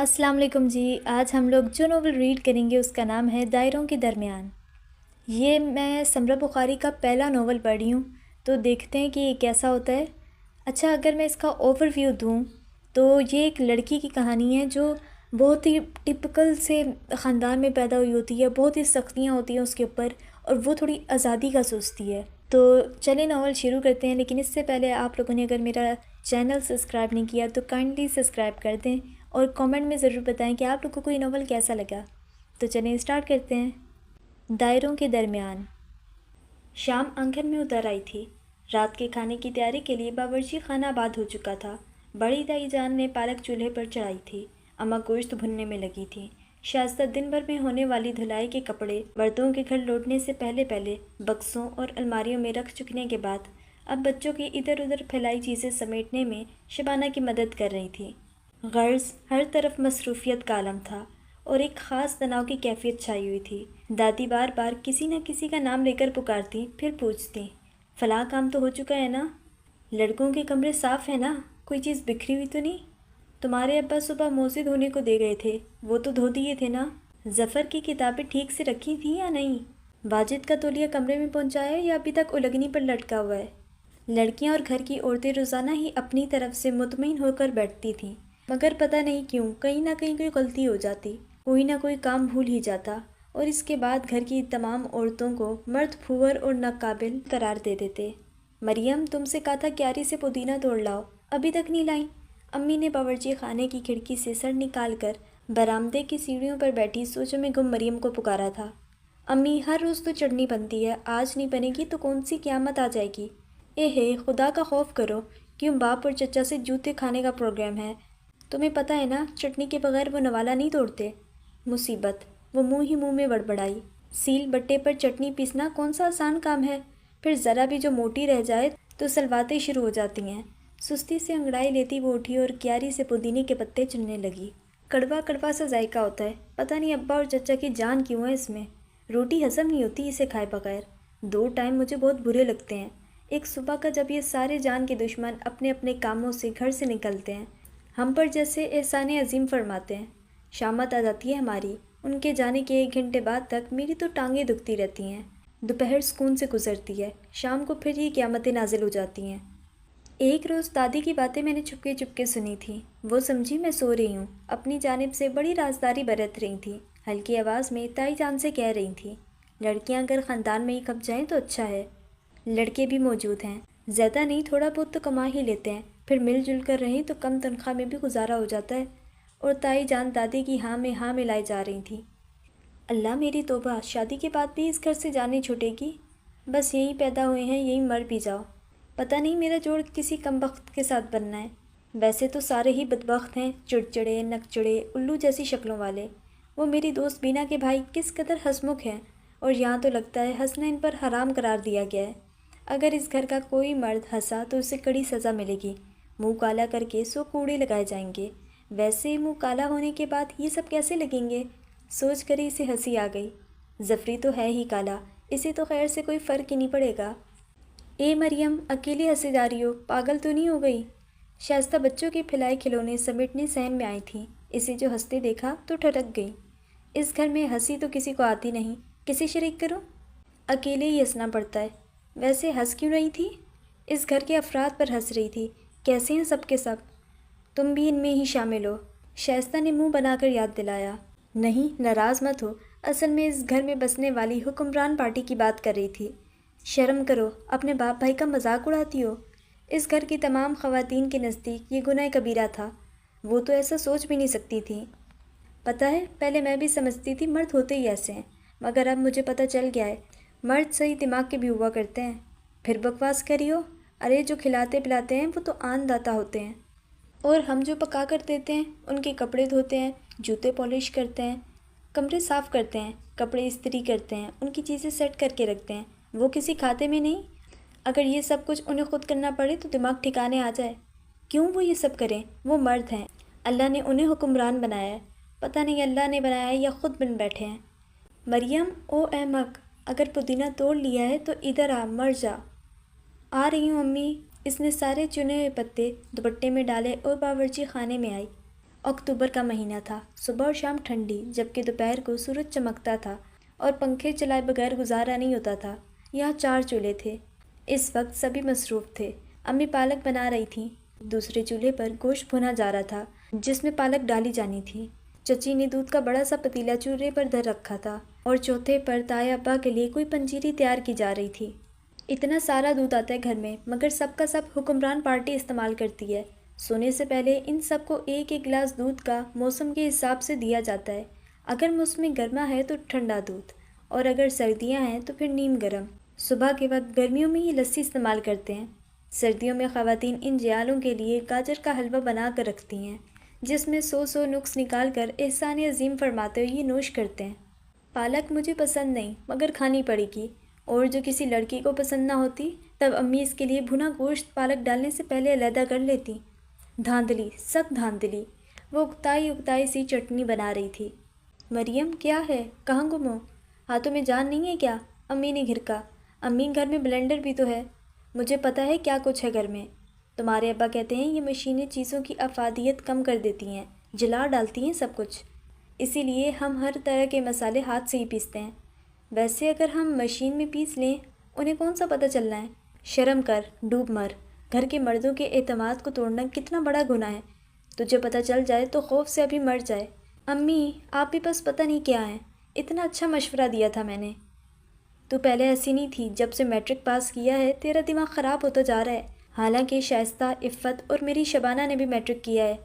السلام علیکم جی، آج ہم لوگ جو ناول ریڈ کریں گے اس کا نام ہے دائروں کے درمیان۔ یہ میں سمرہ بخاری کا پہلا ناول پڑھی ہوں، تو دیکھتے ہیں کہ یہ کیسا ہوتا ہے۔ اچھا، اگر میں اس کا اوور ویو دوں تو یہ ایک لڑکی کی کہانی ہے جو بہت ہی ٹپکل سے خاندان میں پیدا ہوئی ہوتی ہے، بہت ہی سختیاں ہوتی ہیں اس کے اوپر، اور وہ تھوڑی آزادی کا سوچتی ہے۔ تو چلیں ناول شروع کرتے ہیں، لیکن اس سے پہلے آپ لوگوں نے اگر میرا چینل سبسکرائب نہیں کیا تو کائنڈلی سبسکرائب کر دیں، اور کامنٹ میں ضرور بتائیں کہ آپ لوگوں کو یہ ناول کیسا لگا۔ تو چلیں اسٹارٹ کرتے ہیں۔ دائروں کے درمیان۔ شام آنگن میں اتر آئی تھی۔ رات کے کھانے کی تیاری کے لیے باورچی خانہ آباد ہو چکا تھا۔ بڑی دائی جان نے پالک چولہے پر چڑھائی تھی، اماں گوشت بھننے میں لگی تھیں۔ شائستہ دن بھر میں ہونے والی دھلائی کے کپڑے مردوں کے گھر لوٹنے سے پہلے بکسوں اور الماریوں میں رکھ چکنے کے بعد اب بچوں کی ادھر ادھر پھیلائی چیزیں سمیٹنے میں شبانہ کی مدد کر رہی تھی۔ غرض ہر طرف مصروفیت کا عالم تھا اور ایک خاص تناؤ کی کیفیت چھائی ہوئی تھی۔ دادی بار بار کسی نہ کسی کا نام لے کر پکارتی، پھر پوچھتی، فلاں کام تو ہو چکا ہے نا؟ لڑکوں کے کمرے صاف ہیں نا؟ کوئی چیز بکھری ہوئی تو نہیں؟ تمہارے ابا صبح موزے دھونے کو دے گئے تھے، وہ تو دھو دیے تھے نا؟ ظفر کی کتابیں ٹھیک سے رکھی تھیں یا نہیں؟ واجد کا تولیہ کمرے میں پہنچایا یا ابھی تک الگنی پر لٹکا ہوا ہے؟ لڑکیاں اور گھر کی عورتیں روزانہ ہی اپنی طرف سے مطمئن ہو کر بیٹھتی تھیں، مگر پتہ نہیں کیوں کہیں نہ کہیں کوئی غلطی ہو جاتی، کوئی نہ کوئی کام بھول ہی جاتا، اور اس کے بعد گھر کی تمام عورتوں کو مرد پھور اور ناقابل قرار دے دیتے۔ مریم، تم سے کہا تھا کیاری سے پودینہ توڑ لاؤ، ابھی تک نہیں لائی؟ امی نے باورچی خانے کی کھڑکی سے سر نکال کر برآمدے کی سیڑھیوں پر بیٹھی سوچوں میں گم مریم کو پکارا تھا۔ امی، ہر روز تو چٹنی بنتی ہے، آج نہیں بنے گی تو کون سی قیامت آ جائے گی؟ اے ہے، خدا کا خوف کرو، کیوں باپ اور چچا سے جوتے کھانے کا پروگرام ہے؟ تمہیں پتہ ہے نا چٹنی کے بغیر وہ نوالا نہیں توڑتے۔ مصیبت، وہ منہ ہی منہ میں بڑبڑائی، سیل بٹے پر چٹنی پیسنا کون سا آسان کام ہے؟ پھر ذرا بھی جو موٹی رہ جائے تو سلواتیں شروع ہو جاتی ہیں۔ سستی سے انگڑائی لیتی وہ اٹھی اور کیاری سے پودینے کے پتے چننے لگی۔ کڑوا کڑوا سا ذائقہ ہوتا ہے، پتہ نہیں ابا اور چچا کی جان کیوں ہے اس میں۔ روٹی ہضم نہیں ہوتی اسے کھائے بغیر۔ 2 ٹائم مجھے بہت برے لگتے ہیں۔ ایک صبح کا جب یہ سارے جان کے دشمن اپنے اپنے کاموں سے گھر سے نکلتے ہیں، ہم پر جیسے احسان عظیم فرماتے ہیں۔ شامت آ جاتی ہے ہماری، ان کے جانے کے 1 گھنٹے بعد تک میری تو ٹانگیں دکھتی رہتی ہیں۔ دوپہر سکون سے گزرتی ہے، شام کو پھر یہ قیامتیں نازل ہو جاتی ہیں۔ ایک روز دادی کی باتیں میں نے چپکے چپکے سنی تھیں۔ وہ سمجھی میں سو رہی ہوں، اپنی جانب سے بڑی رازداری برت رہی تھیں۔ ہلکی آواز میں تائی جان سے کہہ رہی تھیں، لڑکیاں اگر خاندان میں ہی کھپ جائیں تو اچھا ہے۔ لڑکے بھی موجود ہیں، زیادہ نہیں تھوڑا بہت تو کما ہی لیتے ہیں، پھر مل جل کر رہیں تو کم تنخواہ میں بھی گزارا ہو جاتا ہے۔ اور تائی جان دادی کی ہاں میں ہاں ملائے جا رہی تھیں۔ اللہ میری توبہ، شادی کے بعد بھی اس گھر سے جانے چھوٹے گی؟ بس یہیں پیدا ہوئے ہیں، یہیں مر بھی جاؤ۔ پتہ نہیں میرا جوڑ کسی کمبخت کے ساتھ بننا ہے۔ ویسے تو سارے ہی بدبخت ہیں، چڑچڑے، نکچڑے، الو جیسی شکلوں والے۔ وہ میری دوست بینا کے بھائی کس قدر ہنسمکھ ہیں، اور یہاں تو لگتا ہے ہنسنا ان پر حرام قرار دیا گیا ہے۔ اگر اس گھر کا کوئی مرد ہنسا تو اسے کڑی سزا ملے گی، منہ کالا کر کے 100 کوڑے لگائے جائیں گے۔ ویسے منہ کالا ہونے کے بعد یہ سب کیسے لگیں گے؟ سوچ کر ہی اسے ہنسی آ گئی۔ ظفری تو ہے ہی کالا، اسے تو خیر سے کوئی فرق ہی نہیں پڑے گا۔ اے مریم، اکیلے ہنسے جا رہی ہو، پاگل تو نہیں ہو گئی؟ شائستہ بچوں کے پھیلائے کھلونے سمیٹنے صحن میں آئی تھیں، اسے جو ہنستے دیکھا تو ٹھٹک گئی۔ اس گھر میں ہنسی تو کسی کو آتی نہیں، کسے شریک کرو؟ اکیلے ہی ہنسنا پڑتا ہے۔ ویسے ہنس کیوں رہی تھی؟ اس گھر کے افراد پر ہنس رہی تھی۔ کیسے ہیں سب کے سب؟ تم بھی ان میں ہی شامل ہو، شائستہ نے منہ بنا کر یاد دلایا۔ نہیں، ناراض مت ہو، اصل میں اس گھر میں بسنے والی حکمران پارٹی کی بات کر رہی تھی۔ شرم کرو، اپنے باپ بھائی کا مذاق اڑاتی ہو۔ اس گھر کی تمام خواتین کے نزدیک یہ گناہ کبیرہ تھا، وہ تو ایسا سوچ بھی نہیں سکتی تھیں۔ پتہ ہے، پہلے میں بھی سمجھتی تھی مرد ہوتے ہی ایسے ہیں، مگر اب مجھے پتہ چل گیا ہے، مرد صحیح دماغ کے بھی ہوا کرتے ہیں۔ پھر بکواس کری ہو؟ ارے جو کھلاتے پلاتے ہیں وہ تو آن داتا ہوتے ہیں، اور ہم جو پکا کر دیتے ہیں، ان کے کپڑے دھوتے ہیں، جوتے پالش کرتے ہیں، کمرے صاف کرتے ہیں، کپڑے استری کرتے ہیں، ان کی چیزیں سیٹ کر کے رکھتے ہیں، وہ کسی کھاتے میں نہیں؟ اگر یہ سب کچھ انہیں خود کرنا پڑے تو دماغ ٹھکانے آ جائے۔ کیوں وہ یہ سب کریں؟ وہ مرد ہیں، اللہ نے انہیں حکمران بنایا ہے۔ پتہ نہیں اللہ نے بنایا ہے یا خود بن بیٹھے ہیں۔ مریم، او احمق، اگر پودینہ توڑ لیا ہے تو ادھر آ، مر جا۔ آ رہی ہوں امی۔ اس نے سارے چنے ہوئے پتے دوپٹے میں ڈالے اور باورچی خانے میں آئی۔ اکتوبر کا مہینہ تھا، صبح اور شام ٹھنڈی، جبکہ دوپہر کو سورج چمکتا تھا اور پنکھے چلائے بغیر گزارا نہیں ہوتا تھا۔ یہاں 4 چولہے تھے۔ اس وقت سبھی مصروف تھے۔ امی پالک بنا رہی تھیں، دوسرے چولہے پر گوشت بھونا جا رہا تھا جس میں پالک ڈالی جانی تھی۔ چچی نے دودھ کا بڑا سا پتیلا چولہے پر دھر رکھا تھا اور چوتھے پر تایا ابا کے لیے کوئی پنجیری تیار کی جا رہی تھی۔ اتنا سارا دودھ آتا ہے گھر میں، مگر سب کا سب حکمران پارٹی استعمال کرتی ہے۔ سونے سے پہلے ان سب کو ایک ایک گلاس دودھ کا موسم کے حساب سے دیا جاتا ہے۔ اگر موسم گرما ہے تو ٹھنڈا دودھ، اور اگر سردیاں ہیں تو پھر نیم گرم۔ صبح کے وقت گرمیوں میں یہ لسی استعمال کرتے ہیں۔ سردیوں میں خواتین ان جیالوں کے لیے گاجر کا حلوہ بنا کر رکھتی ہیں، جس میں 100 نقص نکال کر احسان عظیم فرماتے ہوئے یہ نوش کرتے ہیں۔ پالک مجھے پسند نہیں، مگر کھانی پڑے گی، اور جو کسی لڑکی کو پسند نہ ہوتی تب امی اس کے لیے بھنا گوشت پالک ڈالنے سے پہلے علیحدہ کر لیتی۔ دھاندلی، سخت دھاندلی۔ وہ اکتائی سی چٹنی بنا رہی تھی۔ مریم کیا ہے، کہاں گم ہو؟ ہاتھوں میں جان نہیں ہے کیا؟ امی نے گھرکا۔ امی گھر میں بلینڈر بھی تو ہے، مجھے پتہ ہے کیا کچھ ہے گھر میں۔ تمہارے ابا کہتے ہیں یہ مشینیں چیزوں کی افادیت کم کر دیتی ہیں، جلا ڈالتی ہیں سب کچھ، اسی لیے ہم ہر طرح کے مسالے ہاتھ سے ہی پیستے ہیں۔ ویسے اگر ہم مشین میں پیس لیں انہیں کون سا پتہ چلنا ہے؟ شرم کر، ڈوب مر۔ گھر کے مردوں کے اعتماد کو توڑنا کتنا بڑا گناہ ہے، تجھے پتہ چل جائے تو خوف سے ابھی مر جائے۔ امی آپ بھی بس پتہ نہیں کیا ہیں، اتنا اچھا مشورہ دیا تھا میں نے۔ تو پہلے ایسی نہیں تھی، جب سے میٹرک پاس کیا ہے تیرا دماغ خراب ہوتا جا رہا ہے۔ حالانکہ شائستہ، عفت اور میری شبانہ نے بھی میٹرک کیا ہے۔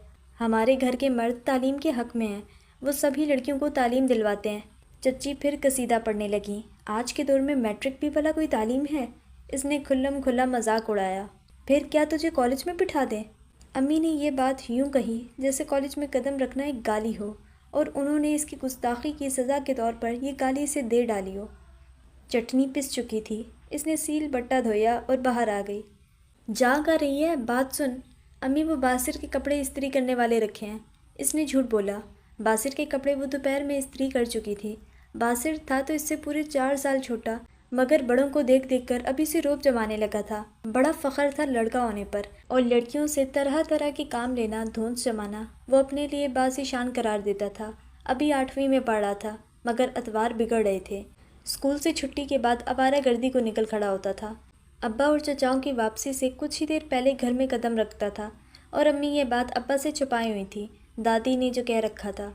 ہمارے گھر کے مرد تعلیم کے حق میں ہیں، وہ سبھی لڑکیوں کو تعلیم دلواتے ہیں۔ چچی پھر قصیدہ پڑھنے لگیں۔ آج کے دور میں میٹرک بھی بھلا کوئی تعلیم ہے؟ اس نے کھلم کھلا مذاق اڑایا۔ پھر کیا تجھے کالج میں بٹھا دیں؟ امی نے یہ بات یوں کہی جیسے کالج میں قدم رکھنا ایک گالی ہو، اور انہوں نے اس کی گستاخی کی سزا کے طور پر یہ گالی اسے دے ڈالی ہو۔ چٹنی پس چکی تھی، اس نے سیل بٹا دھویا اور باہر آ گئی۔ جاگ آ رہی ہے، بات سن۔ امی وہ باسر کے کپڑے استری کرنے والے رکھے ہیں۔ اس نے جھوٹ بولا۔ باسر کے کپڑے وہ دوپہر میں استری کر چکی تھی۔ باسر تھا تو اس سے پورے 4 سال چھوٹا، مگر بڑوں کو دیکھ دیکھ کر ابھی سے روب جمانے لگا تھا۔ بڑا فخر تھا لڑکا ہونے پر، اور لڑکیوں سے طرح طرح کے کام لینا، دھونس جمانا وہ اپنے لیے باعث شان قرار دیتا تھا۔ ابھی 8ویں میں پڑھ رہا تھا، مگر اتوار بگڑ رہے تھے۔ اسکول سے چھٹی کے بعد آوارہ گردی کو نکل کھڑا ہوتا تھا۔ ابا اور چچاؤں کی واپسی سے کچھ ہی دیر پہلے گھر میں قدم رکھتا تھا، اور امی یہ بات ابا سے چھپائی ہوئی تھی، دادی نے جو کہہ رکھا تھا۔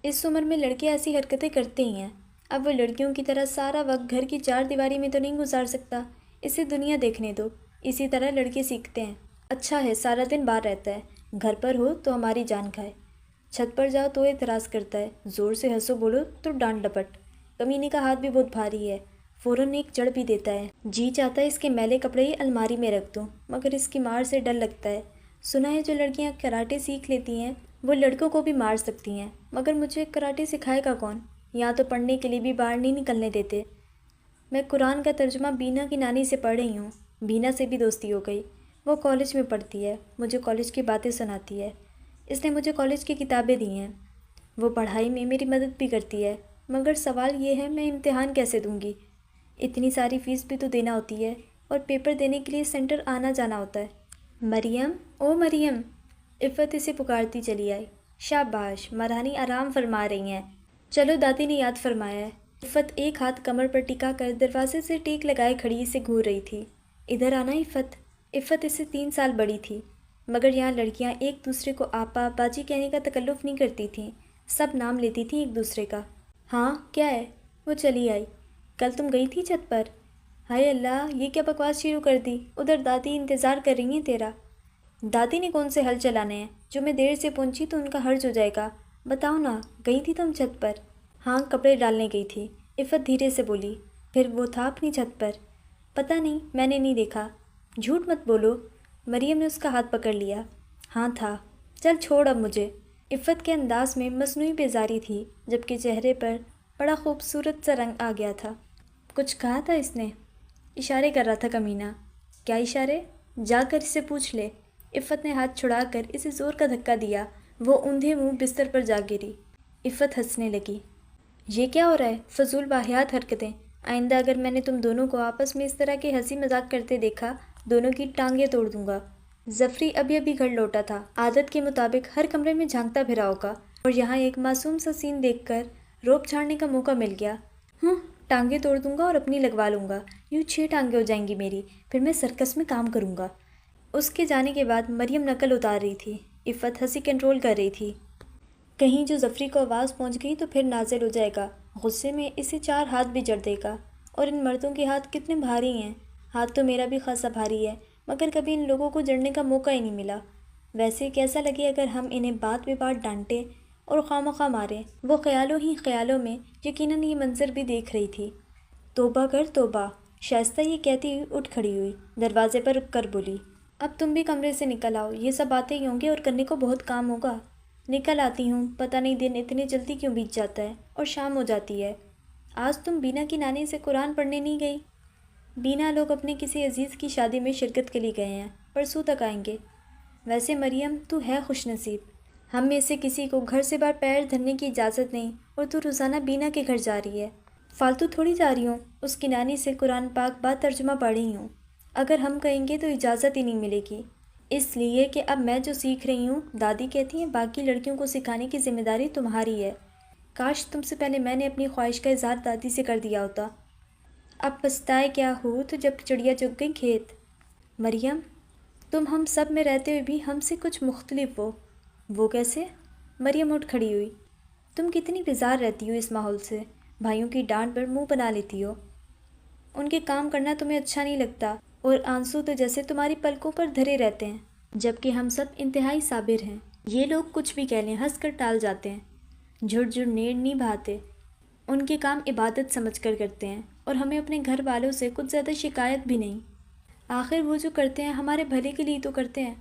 اس عمر میں لڑکے ایسی حرکتیں کرتے ہی ہیں۔ اب وہ لڑکیوں کی طرح سارا وقت گھر کی 4 دیواری میں تو نہیں گزار سکتا، اسے دنیا دیکھنے دو۔ اسی طرح لڑکے سیکھتے ہیں۔ اچھا ہے سارا دن باہر رہتا ہے، گھر پر ہو تو ہماری جان کھائے، چھت پر جاؤ تو اعتراض کرتا ہے، زور سے ہنسو بولو تو ڈانٹ ڈپٹ، کمینے کا ہاتھ بھی بہت بھاری ہے، فوراً ایک جڑ بھی دیتا ہے۔ جی چاہتا ہے اس کے میلے کپڑے ہی الماری میں رکھ دوں، مگر اس کی مار سے ڈر لگتا ہے۔ سنا ہے جو لڑکیاں کراٹے سیکھ لیتی ہیں وہ لڑکوں کو بھی مار سکتی ہیں، مگر مجھے کراٹے سکھائے گا کون؟ یہاں تو پڑھنے کے لیے بھی باہر نہیں نکلنے دیتے۔ میں قرآن کا ترجمہ بینا کی نانی سے پڑھ رہی ہوں، بینا سے بھی دوستی ہو گئی، وہ کالج میں پڑھتی ہے، مجھے کالج کی باتیں سناتی ہے، اس نے مجھے کالج کی کتابیں دی ہیں، وہ پڑھائی میں میری مدد بھی کرتی ہے، مگر سوال یہ ہے میں امتحان کیسے دوں گی؟ اتنی ساری فیس بھی تو دینا ہوتی ہے، اور پیپر دینے کے لیے سینٹر آنا جانا ہوتا ہے۔ مریم، او مریم! عفت اسے پکارتی چلی آئی۔ شاباش، مہرانی آرام فرما رہی ہیں، چلو دادی نے یاد فرمایا ہے۔ عفت ایک ہاتھ کمر پر ٹکا کر دروازے سے ٹیک لگائے کھڑی اسے گھور رہی تھی۔ ادھر آنا عفت۔ عفت اس سے 3 سال بڑی تھی، مگر یہاں لڑکیاں ایک دوسرے کو آپا باجی کہنے کا تکلف نہیں کرتی تھیں، سب نام لیتی تھیں ایک دوسرے کا۔ ہاں کیا ہے؟ وہ چلی آئی۔ کل تم گئی تھی چھت پر؟ ہائے اللہ، یہ کیا بکواس شروع کر دی؟ ادھر دادی انتظار کر رہی ہیں تیرا۔ دادی نے کون سے ہل چلانے ہیں؟ جو میں دیر سے پہنچی تو ان کا حرج ہو جائے گا۔ بتاؤ نا، گئی تھی تم چھت پر؟ ہاں، کپڑے ڈالنے گئی تھی، عفت دھیرے سے بولی۔ پھر وہ تھا اپنی چھت پر؟ پتہ نہیں، میں نے نہیں دیکھا۔ جھوٹ مت بولو۔ مریم نے اس کا ہاتھ پکڑ لیا۔ ہاں تھا۔ چل چھوڑ اب مجھے۔ عفت کے انداز میں مصنوعی بیزاری تھی، جبکہ چہرے پر بڑا خوبصورت سا رنگ آ گیا تھا۔ کچھ کہا تھا اس نے؟ اشارے کر رہا تھا کمینہ۔ کیا اشارے؟ جا کر اسے پوچھ لے۔ عفت نے ہاتھ چھڑا کر اسے زور کا دھکا دیا، وہ اوندھے منہ بستر پر جا گری۔ عفت ہنسنے لگی۔ یہ کیا ہو رہا ہے؟ فضول واہیات حرکتیں۔ آئندہ اگر میں نے تم دونوں کو آپس میں اس طرح کے ہنسی مذاق کرتے دیکھا، دونوں کی ٹانگیں توڑ دوں گا۔ ظفری ابھی ابھی گھر لوٹا تھا، عادت کے مطابق ہر کمرے میں جھانکتا پھرا ہوگا، اور یہاں ایک معصوم سا سین دیکھ کر روب جھاڑنے کا موقع مل گیا۔ ٹانگیں توڑ دوں گا اور اپنی لگوا لوں گا، یوں 6 ٹانگیں ہو جائیں گی میری، پھر میں سرکس میں کام کروں گا۔ اس کے جانے کے بعد مریم نقل اتار رہی تھی، عفت ہنسی کنٹرول کر رہی تھی، کہیں جو ظفری کو آواز پہنچ گئی تو پھر نازل ہو جائے گا، غصے میں اسے 4 ہاتھ بھی جڑ دے گا۔ اور ان مردوں کے ہاتھ کتنے بھاری ہیں، ہاتھ تو میرا بھی خاصا بھاری ہے، مگر کبھی ان لوگوں کو جڑنے کا موقع ہی نہیں ملا۔ ویسے کیسا لگے اگر ہم انہیں بات بے بات ڈانٹیں اور خواہ ماریں۔ وہ خیالوں ہی خیالوں میں یقیناً یہ منظر بھی دیکھ رہی تھی۔ توبہ کر توبہ، شائستہ یہ کہتی ہوئی اٹھ کھڑی ہوئی، دروازے پر رک کر بولی، اب تم بھی کمرے سے نکل آؤ، یہ سب باتیں ہی ہوں گی اور کرنے کو بہت کام ہوگا۔ نکل آتی ہوں، پتہ نہیں دن اتنے جلدی کیوں بیت جاتا ہے اور شام ہو جاتی ہے۔ آج تم بینا کی نانی سے قرآن پڑھنے نہیں گئی؟ بینا لوگ اپنے کسی عزیز کی شادی میں شرکت کے لیے گئے ہیں، پرسوں تک آئیں گے۔ ویسے مریم تو ہے خوش نصیب، ہم میں سے کسی کو گھر سے باہر پیر دھرنے کی اجازت نہیں، اور تو روزانہ بینا کے گھر جا رہی ہے۔ فالتو تھوڑی جا رہی ہوں، اس کی نانی سے قرآن پاک بات ترجمہ پڑھ رہی ہوں۔ اگر ہم کہیں گے تو اجازت ہی نہیں ملے گی، اس لیے کہ اب میں جو سیکھ رہی ہوں، دادی کہتی ہیں باقی لڑکیوں کو سکھانے کی ذمہ داری تمہاری ہے۔ کاش تم سے پہلے میں نے اپنی خواہش کا اظہار دادی سے کر دیا ہوتا۔ اب پچھتائے کیا ہو تو جب چڑیا چگ گئی کھیت۔ مریم، تم ہم سب میں رہتے ہوئے بھی ہم سے کچھ مختلف ہو۔ وہ کیسے؟ مریم اٹھ کھڑی ہوئی، تم کتنی بیزار رہتی ہو اس ماحول سے، بھائیوں کی ڈانٹ پر منہ بنا لیتی ہو، ان کے کام کرنا تمہیں اچھا نہیں لگتا، اور آنسو تو جیسے تمہاری پلکوں پر دھرے رہتے ہیں، جبکہ ہم سب انتہائی صابر ہیں۔ یہ لوگ کچھ بھی کہہ لیں ہنس کر ٹال جاتے ہیں، جھڑ جھڑ نیڑ نہیں بہاتے، ان کے کام عبادت سمجھ کر کرتے ہیں، اور ہمیں اپنے گھر والوں سے کچھ زیادہ شکایت بھی نہیں۔ آخر وہ جو کرتے ہیں ہمارے بھلے کے لیے تو کرتے ہیں۔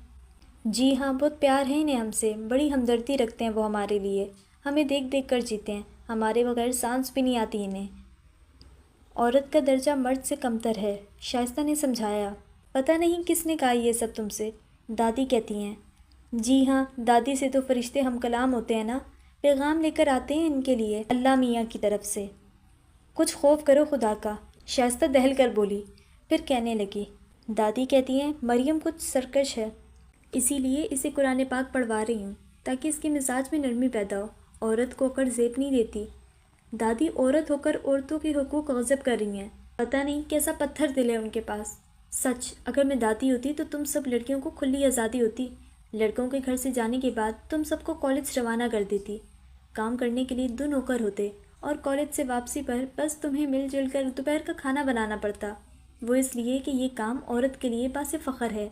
جی ہاں، بہت پیار ہے انہیں ہم سے، بڑی ہمدردی رکھتے ہیں وہ ہمارے لیے، ہمیں دیکھ دیکھ کر جیتے ہیں، ہمارے بغیر سانس بھی نہیں آتی انہیں۔ عورت کا درجہ مرد سے کمتر ہے، شائستہ نے سمجھایا۔ پتہ نہیں کس نے کہا یہ سب تم سے؟ دادی کہتی ہیں۔ جی ہاں، دادی سے تو فرشتے ہم کلام ہوتے ہیں نا، پیغام لے کر آتے ہیں ان کے لیے اللہ میاں کی طرف سے۔ کچھ خوف کرو خدا کا، شائستہ دہل کر بولی، پھر کہنے لگی، دادی کہتی ہیں مریم کچھ سرکش ہے، اسی لیے اسے قرآن پاک پڑھوا رہی ہوں تاکہ اس کے مزاج میں نرمی پیدا ہو، عورت کو اکڑ زیب نہیں دیتی۔ دادی عورت ہو کر عورتوں کے حقوق غصب کر رہی ہیں، پتہ نہیں کیسا پتھر دل ہے ان کے پاس۔ سچ، اگر میں دادی ہوتی تو تم سب لڑکیوں کو کھلی آزادی ہوتی، لڑکوں کے گھر سے جانے کے بعد تم سب کو کالج روانہ کر دیتی، کام کرنے کے لیے 2 نوکر ہوتے، اور کالج سے واپسی پر بس تمہیں مل جل کر دوپہر کا کھانا بنانا پڑتا، وہ اس لیے کہ یہ کام عورت کے لیے باعث فخر ہے۔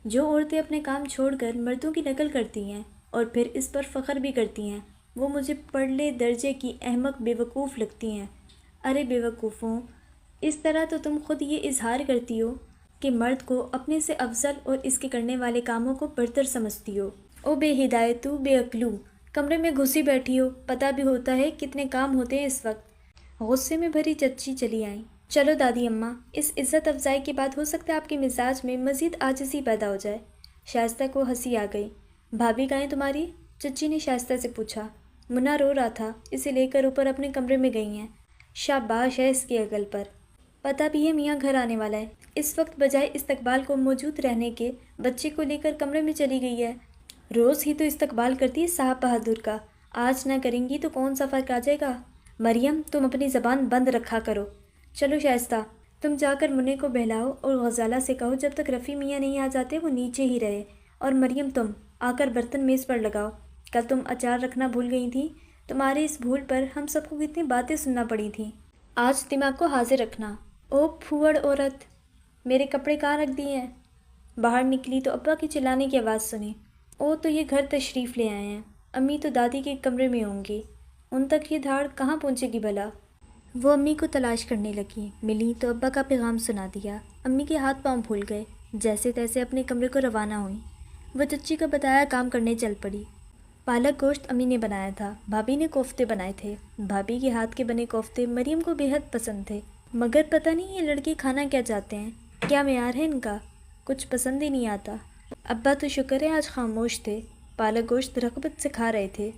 جو عورتیں اپنے کام چھوڑ کر مردوں کی نقل کرتی ہیں اور پھر اس پر فخر بھی کرتی ہیں، وہ مجھے پرلے درجے کی احمق بے وقوف لگتی ہیں۔ ارے بے وقوفوں، اس طرح تو تم خود یہ اظہار کرتی ہو کہ مرد کو اپنے سے افضل اور اس کے کرنے والے کاموں کو برتر سمجھتی ہو۔ او بے ہدایتو، بے عقلو، کمرے میں گھسی بیٹھی ہو، پتہ بھی ہوتا ہے کتنے کام ہوتے ہیں اس وقت۔ غصے میں بھری چچی چلی آئیں۔ چلو دادی اماں، اس عزت افزائی کے بعد ہو سکتا ہے آپ کے مزاج میں مزید عاجزی پیدا ہو جائے۔ شائستہ کو ہنسی آ گئی۔ بھابھی کہاں ہیں تمہاری؟ چچی نے شائستہ سے پوچھا۔ منا رو رہا تھا، اسے لے کر اوپر اپنے کمرے میں گئی ہیں۔ شاباش ہے اس کی عقل پر، پتہ بھی ہے میاں گھر آنے والا ہے، اس وقت بجائے استقبال کو موجود رہنے کے بچے کو لے کر کمرے میں چلی گئی ہے۔ روز ہی تو استقبال کرتی ہے صاحب بہادر کا، آج نہ کریں گی تو کون سا فرق آ جائے گا؟ مریم، تم اپنی زبان بند رکھا کرو۔ چلو شائستہ، تم جا کر منع کو بہلاؤ اور غزالہ سے کہو جب تک رفیع میاں نہیں آ جاتے وہ نیچے ہی رہے، اور مریم تم آ کر برتن میز پر لگاؤ، کل تم اچار رکھنا بھول گئی تھیں، تمہارے اس بھول پر ہم سب کو کتنی باتیں سننا پڑی تھیں، آج دماغ کو حاضر رکھنا۔ او پھوڑ عورت، میرے کپڑے کہاں رکھ دیے ہیں؟ باہر نکلی تو ابا کی چلانے کی آواز سنی۔ او تو یہ گھر تشریف لے آئے ہیں، امی تو دادی کے کمرے میں ہوں گی، ان تک یہ دھاڑ کہاں پہنچے گی بھلا؟ وہ امی کو تلاش کرنے لگی، ملی تو ابا کا پیغام سنا دیا۔ امی کے ہاتھ پاؤں پھول گئے، جیسے تیسے اپنے کمرے کو روانہ ہوئیں۔ وہ چچی کا بتایا کام کرنے چل پڑی۔ پالک گوشت امی نے بنایا تھا، بھابھی نے کوفتے بنائے تھے۔ بھابھی کے ہاتھ کے بنے کوفتے مریم کو بے حد پسند تھے، مگر پتہ نہیں یہ لڑکے کھانا کیا چاہتے ہیں، کیا معیار ہے ان کا، کچھ پسند ہی نہیں آتا۔ ابا تو شکر ہے آج خاموش تھے، پالک گوشت رغبت سے کھا رہے تھے۔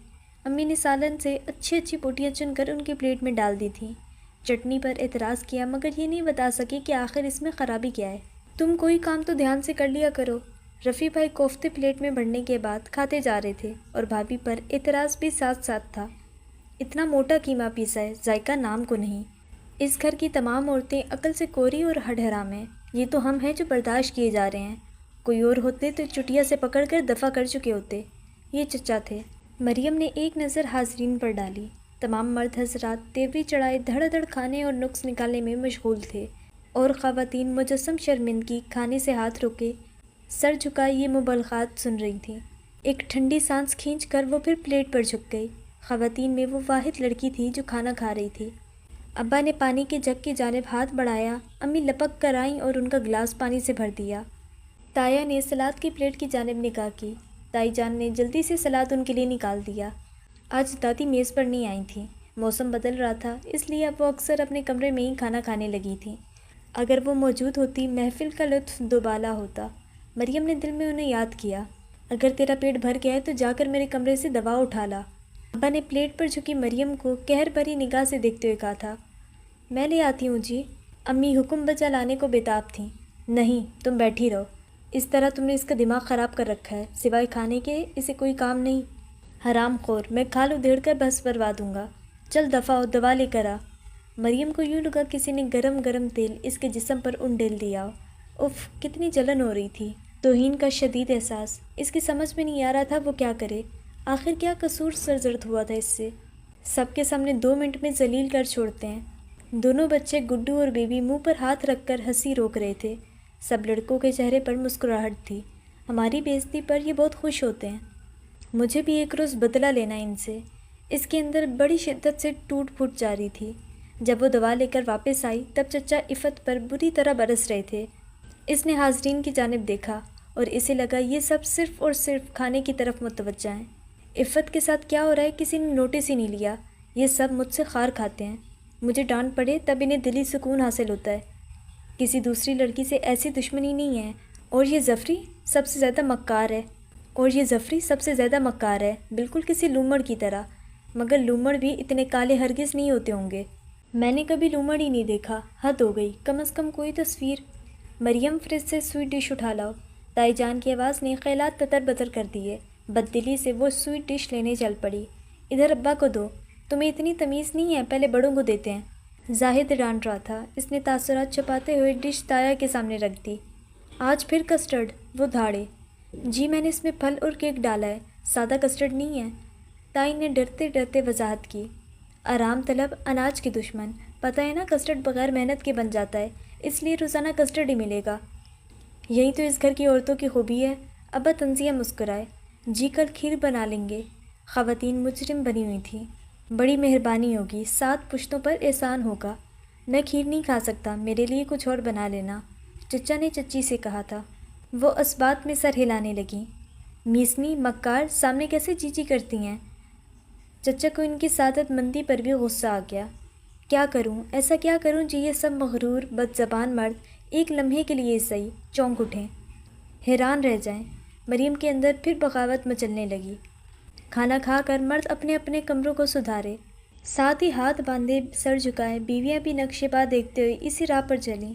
امی نے سالن سے اچھی اچھی بوٹیاں چن کر ان کی پلیٹ میں ڈال دی تھیں۔ چٹنی پر اعتراض کیا مگر یہ نہیں بتا سکی کہ آخر اس میں خرابی کیا ہے۔ تم کوئی کام تو دھیان سے کر لیا کرو، رفیع بھائی کوفتے پلیٹ میں بڑھنے کے بعد کھاتے جا رہے تھے اور بھابھی پر اعتراض بھی ساتھ ساتھ تھا۔ اتنا موٹا قیمہ پیسا ہے، ذائقہ نام کو نہیں۔ اس گھر کی تمام عورتیں عقل سے کوری اور ہڈ حرام ہیں۔ یہ تو ہم ہیں جو برداشت کیے جا رہے ہیں، کوئی اور ہوتے تو چٹیا سے پکڑ کر دفع کر چکے ہوتے۔ یہ چچا تھے۔ مریم نے ایک نظر حاضرین پر ڈالی۔ تمام مرد حضرات تیوری چڑھائے دھڑ دھڑ کھانے اور نقص نکالنے میں مشغول تھے، اور خواتین مجسم شرمندگی کھانے سے ہاتھ روکے سر جھکائے یہ مبالغات سن رہی تھیں۔ ایک ٹھنڈی سانس کھینچ کر وہ پھر پلیٹ پر جھک گئی۔ خواتین میں وہ واحد لڑکی تھی جو کھانا کھا رہی تھی۔ ابا نے پانی کے جگ کی جانب ہاتھ بڑھایا، امی لپک کر آئیں اور ان کا گلاس پانی سے بھر دیا۔ تایا نے سلاد کی پلیٹ کی جانب نگاہ کی۔ تائی جان نے جلدی سے سلاد ان کے لیے نکال دیا۔ آج دادی میز پر نہیں آئی تھیں، موسم بدل رہا تھا، اس لیے اب وہ اکثر اپنے کمرے میں ہی کھانا کھانے لگی تھیں۔ اگر وہ موجود ہوتی محفل کا لطف دوبالا ہوتا۔ مریم نے دل میں انہیں یاد کیا، اگر تیرا پیٹ بھر گیا ہے تو جا کر میرے کمرے سے دوا اٹھا لا۔ ابا نے پلیٹ پر جھکی مریم کو قہر بھری نگاہ سے دیکھتے ہوئے کہا تھا، میں لے آتی ہوں جی۔ امی حکم بجا لانے کو بےتاب تھیں۔ نہیں، تم بیٹھی رہو، اس طرح تم نے اس کا دماغ خراب کر رکھا ہے، سوائے کھانے کے اسے کوئی کام نہیں۔ حرام خور، میں کھال ادھیڑ کر بس بروا دوں گا، چل دفعہ ہو، دوا لے کر آ۔ مریم کو یوں لگا کسی نے گرم گرم تیل اس کے جسم پر انڈیل دیا۔ اف، کتنی جلن ہو رہی تھی، توہین کا شدید احساس۔ اس کی سمجھ میں نہیں آ رہا تھا وہ کیا کرے، آخر کیا قصور سرزد ہوا تھا اس سے۔ سب کے سامنے 2 منٹ میں ذلیل کر چھوڑتے ہیں۔ دونوں بچے گڈو اور بیبی منہ پر ہاتھ رکھ کر ہنسی روک رہے تھے۔ سب لڑکوں کے چہرے پر مسکراہٹ تھی۔ ہماری بے عزتی پر یہ بہت خوش ہوتے ہیں۔ مجھے بھی ایک روز بدلہ لینا ہے ان سے۔ اس کے اندر بڑی شدت سے ٹوٹ پھوٹ جاری تھی۔ جب وہ دوا لے کر واپس آئی تب چچا عفت پر بری طرح برس رہے تھے۔ اس نے حاضرین کی جانب دیکھا اور اسے لگا یہ سب صرف اور صرف کھانے کی طرف متوجہ ہیں۔ عفت کے ساتھ کیا ہو رہا ہے کسی نے نوٹس ہی نہیں لیا۔ یہ سب مجھ سے خار کھاتے ہیں، مجھے ڈانٹ پڑے تب انہیں دلی سکون حاصل ہوتا ہے۔ کسی دوسری لڑکی سے ایسی دشمنی نہیں ہے، اور یہ ظفری سب سے زیادہ مکار ہے، بالکل کسی لومڑ کی طرح، مگر لومڑ بھی اتنے کالے ہرگز نہیں ہوتے ہوں گے۔ میں نے کبھی لومڑ ہی نہیں دیکھا، حد ہو گئی، کم از کم کوئی تصویر۔ مریم فریج سے سویٹ ڈش اٹھا لاؤ۔ تائی جان کی آواز نے خیالات تتر بتر کر دیے۔ بددلی سے وہ سویٹ ڈش لینے چل پڑی۔ ادھر ابا کو دو، تمہیں اتنی تمیز نہیں ہے، پہلے بڑوں کو دیتے ہیں۔ زاہد ڈانٹ رہا تھا۔ اس نے تاثرات چھپاتے ہوئے ڈش تایا کے سامنے رکھ دی۔ آج پھر کسٹرڈ؟ وہ دھاڑے۔ جی میں نے اس میں پھل اور کیک ڈالا ہے، سادہ کسٹرڈ نہیں ہے، تائی نے ڈرتے ڈرتے وضاحت کی۔ آرام طلب اناج کے دشمن، پتہ ہے نا کسٹرڈ بغیر محنت کے بن جاتا ہے، اس لیے روزانہ کسٹرڈ ہی ملے گا۔ یہی تو اس گھر کی عورتوں کی خوبی ہے۔ ابا تنزیہ مسکرائے۔ جی کل کھیر بنا لیں گے۔ خواتین مجرم بنی ہوئی تھیں۔ بڑی مہربانی ہوگی، 7 پشتوں پر احسان ہوگا۔ میں کھیر نہیں کھا سکتا، میرے لیے کچھ اور بنا لینا، چچا نے چچی سے کہا تھا۔ وہ اسبات میں سر ہلانے لگیں۔ میسنی مکار سامنے کیسے جی کرتی ہیں؟ چچا کو ان کی سعادت مندی پر بھی غصہ آ گیا۔ کیا کروں، ایسا کیا کروں جی یہ سب مغرور بد زبان مرد ایک لمحے کے لیے صحیح چونک اٹھیں، حیران رہ جائیں۔ مریم کے اندر پھر بغاوت مچلنے لگی۔ کھانا کھا کر مرد اپنے اپنے کمروں کو سدھارے، ساتھ ہی ہاتھ باندھے سر جھکائے بیویاں بھی نقشے پا دیکھتے ہوئے اسی راہ پر چلیں۔